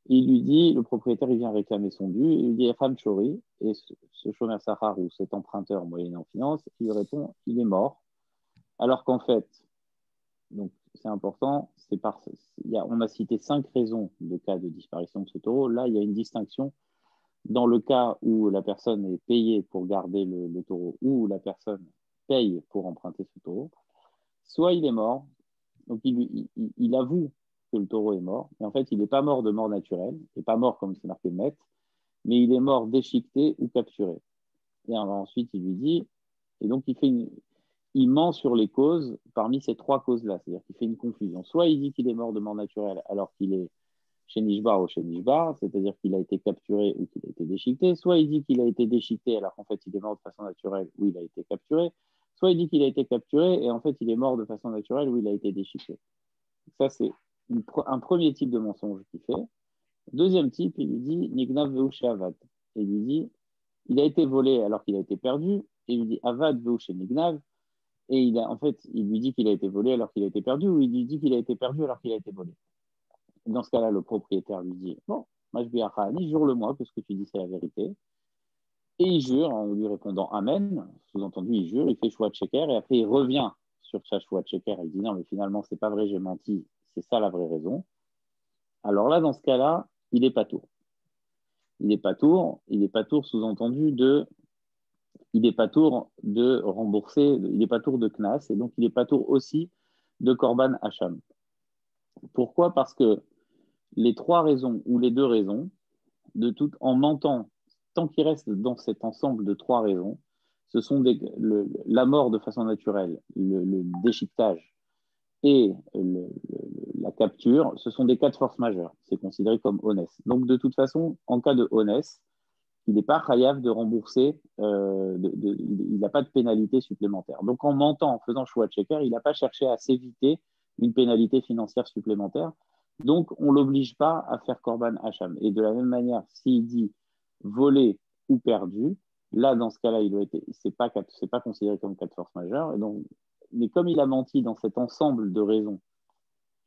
Il lui dit, le propriétaire, il vient réclamer son dû, il lui dit Echam Chori, et ce Shomer Sachar ou cet emprunteur moyennant finance, il répond, il est mort. Alors qu'en fait, donc c'est important, on a cité 5 raisons de cas de disparition de ce taureau. Là, il y a une distinction dans le cas où la personne est payée pour garder le taureau ou la personne paye pour emprunter ce taureau. Soit il est mort, donc il avoue que le taureau est mort, mais en fait, il n'est pas mort de mort naturelle, il n'est pas mort comme c'est marqué net, mais il est mort déchiqueté ou capturé. Et alors, ensuite, il lui dit, et donc il ment sur les causes parmi ces 3 causes-là, c'est-à-dire qu'il fait une confusion. Soit il dit qu'il est mort de mort naturelle alors qu'il est chez Nishbar ou chez Nishbar, c'est-à-dire qu'il a été capturé ou qu'il a été déchiqueté. Soit il dit qu'il a été déchiqueté alors qu'en fait il est mort de façon naturelle ou il a été capturé. Soit il dit qu'il a été capturé et en fait il est mort de façon naturelle ou il a été déchiqueté. Ça, c'est un premier type de mensonge qu'il fait. Deuxième type, il lui dit Nignav Veuche Avad. Et il lui dit il a été volé alors qu'il a été perdu. Et il lui dit Avad Veuche Nignav. Et il lui dit qu'il a été volé alors qu'il a été perdu, ou il lui dit qu'il a été perdu alors qu'il a été volé. Dans ce cas-là, le propriétaire lui dit bon, Mashbiachani, jure-le-moi que ce que tu dis, c'est la vérité. Et il jure en lui répondant Amen. Sous-entendu, il jure, il fait choix de sheker, et après il revient sur sa choix de sheker. Il dit non, mais finalement, c'est pas vrai, j'ai menti, c'est ça la vraie raison. Alors là, dans ce cas-là, il est patour. Il est patour sous-entendu il n'est pas tour de rembourser, il n'est pas tour de Knas, et donc il n'est pas tour aussi de Korban Hacham. Pourquoi? Parce que les 3 raisons ou les 2 raisons, en mentant, tant qu'il reste dans cet ensemble de 3 raisons, ce sont la mort de façon naturelle, le déchiquetage et la capture, ce sont des cas de force majeure. C'est considéré comme honnête. Donc de toute façon, en cas de honnête, il n'est pas chayav de rembourser, il n'a pas de pénalité supplémentaire. Donc en mentant, en faisant choix de sheker, il n'a pas cherché à s'éviter une pénalité financière supplémentaire Donc, on ne l'oblige pas à faire Korban Hacham. Et de la même manière, s'il dit volé ou perdu, là, dans ce cas-là, c'est pas considéré comme cas de force majeure. Et donc, mais comme il a menti dans cet ensemble de raisons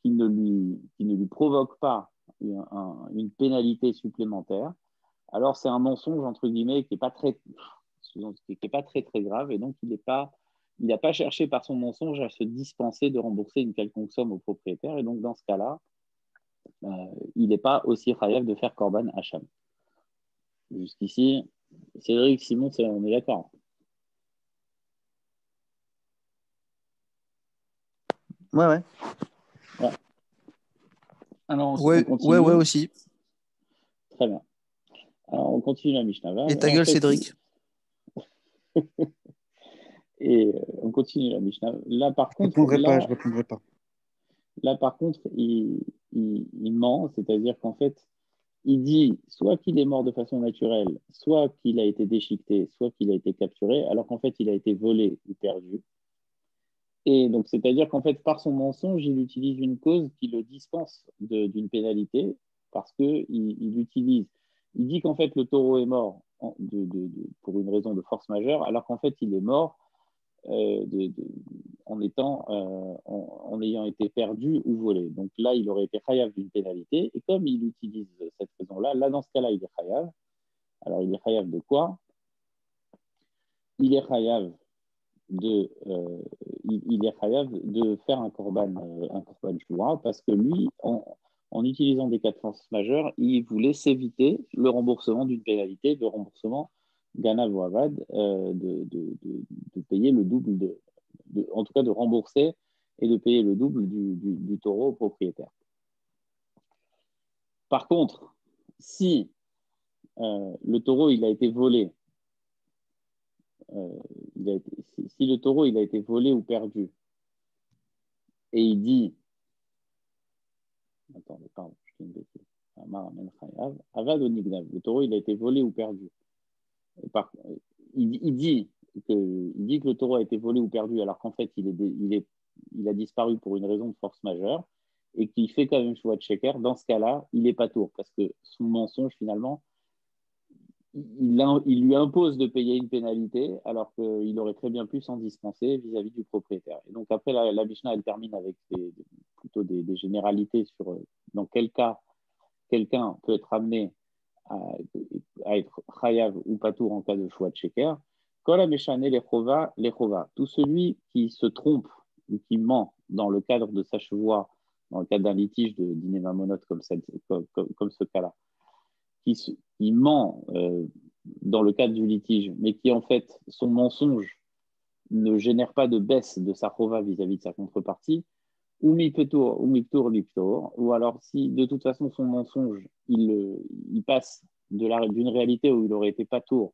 qui ne lui provoque pas une pénalité supplémentaire, alors c'est un mensonge, entre guillemets, qui n'est pas très grave. Et donc, il n'a pas cherché par son mensonge à se dispenser de rembourser une quelconque somme au propriétaire. Et donc, dans ce cas-là, il n'est pas aussi chayav de faire Korban Hacham. Jusqu'ici, Cédric, Simon, on est d'accord. Ouais. Alors, ouais, aussi. Très bien. Alors, on continue la Mishnah. Et ta gueule, Cédric. Et on continue la Mishnah. Là, par contre, je répondrai pas. Là, par contre, il ment, c'est-à-dire qu'en fait, il dit soit qu'il est mort de façon naturelle, soit qu'il a été déchiqueté, soit qu'il a été capturé, alors qu'en fait, il a été volé ou perdu. Et donc, c'est-à-dire qu'en fait, par son mensonge, il utilise une cause qui le dispense d'une pénalité parce qu'il il dit qu'en fait, le taureau est mort pour une raison de force majeure, alors qu'en fait, il est mort en ayant été perdu ou volé. Donc là, il aurait été chayav d'une pénalité. Et comme il utilise cette raison-là, dans ce cas-là, il est chayav. Alors, il est chayav de quoi? Il est chayav de faire un korban shvoua parce que lui, en utilisant des cas de force majeure, il voulait s'éviter le remboursement d'une pénalité, le remboursement Ganav ou Avad, de payer le double, en tout cas de rembourser et de payer le double du taureau au propriétaire. Par contre, si le taureau il a été volé, si le taureau il a été volé ou perdu, et il dit, attendez, pardon, je fais une bêtise. Le taureau il a été volé ou perdu. Il dit que le taureau a été volé ou perdu alors qu'en fait il a disparu pour une raison de force majeure et qu'il fait quand même choix de sheker. Dans ce cas-là, il n'est pas tour parce que son mensonge finalement il lui impose de payer une pénalité alors qu'il aurait très bien pu s'en dispenser vis-à-vis du propriétaire. Et donc après la Mishnah elle termine avec plutôt des généralités sur dans quel cas quelqu'un peut être amené à être chayav ou patour en cas de choix de sheker. Kol ha-meshane lechova. Tout celui qui se trompe ou qui ment dans le cadre de sa chevoie, dans le cadre d'un litige de dinéma monote comme ce cas-là, qui ment dans le cadre du litige, mais qui en fait, son mensonge ne génère pas de baisse de sa chova vis-à-vis de sa contrepartie, ou mi-petour, ou mi-ptour, ou alors si de toute façon son mensonge, il passe d'une réalité où il aurait été patour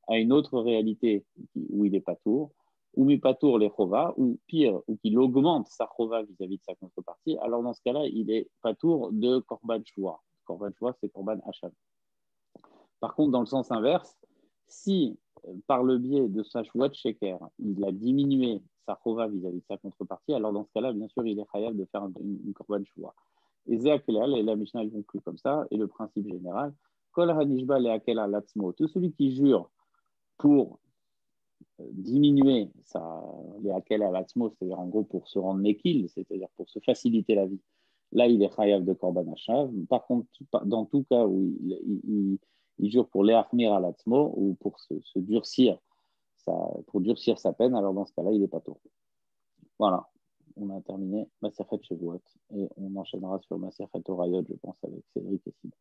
à une autre réalité où il est patour, ou mi-patour les chova, ou pire, ou qu'il augmente sa chova vis-à-vis de sa contrepartie, alors dans ce cas-là, il est patour de korban shvoua. Korban shvoua, c'est korban hacham. Par contre, dans le sens inverse, si par le biais de sa shvoua de sheker, il a diminué sa chova vis-à-vis de sa contrepartie, alors dans ce cas-là, bien sûr, il est chayav de faire une korban shvoua. Et Zéakelal, et la Mishnah elle conclut comme ça, et le principe général, Kol hanishba le'akel alatzmo, tout celui qui jure pour diminuer le'akel alatzmo, c'est-à-dire en gros pour se rendre mekil, c'est-à-dire pour se faciliter la vie, là il est chayav de korban hashav. Par contre, dans tout cas où il jure pour le'achmir alatzmo, ou pour se durcir, pour durcir sa peine, alors dans ce cas-là, il n'est pas tôt. Voilà, on a terminé Maserhet Shavuot et on enchaînera sur Maserhet Orayot, je pense, avec Cédric et Simon.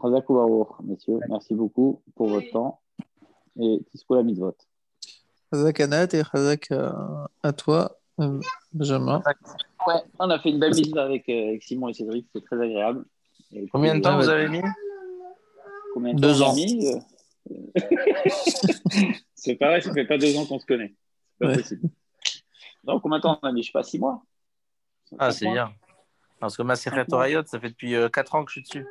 Chazak Baruch, messieurs, merci beaucoup pour votre temps et Tisco la mitzvot. Chazak Anat et Chazak à toi, Benjamin. Ouais, on a fait une belle mitzvah avec Simon et Cédric, c'est très agréable. Et combien de temps vous avez mis? Combien de temps 2 ans. C'est pareil, ça fait pas 2 ans qu'on se connaît. C'est pas possible. Donc, combien de temps on a mis? Je sais pas, 6 mois. Ah, c'est bien. Parce que Maserhet Orayot, ça fait depuis 4 ans que je suis dessus.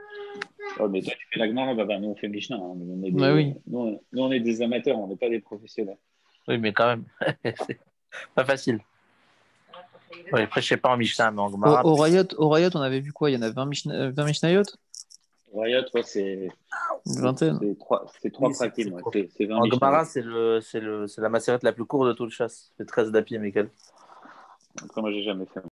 Oh, mais toi, tu fais la Gemara, nous, on fait Mishnah. Hein. Oui. Nous, on est des amateurs, on n'est pas des professionnels. Oui, mais quand même, c'est pas facile. Ouais, après, je sais pas en Mishnah, mais en Gemara. Au Rayot, on avait vu quoi? Il y en a 20 Mishnayot? Rayot, ouais, c'est une vingtaine. C'est trois prakim. C'est 20 en Mishnayot. Gemara, c'est la macérette la plus courte de tout le chasse. C'est 13 d'Api, Michael. Après, moi, j'ai jamais fait.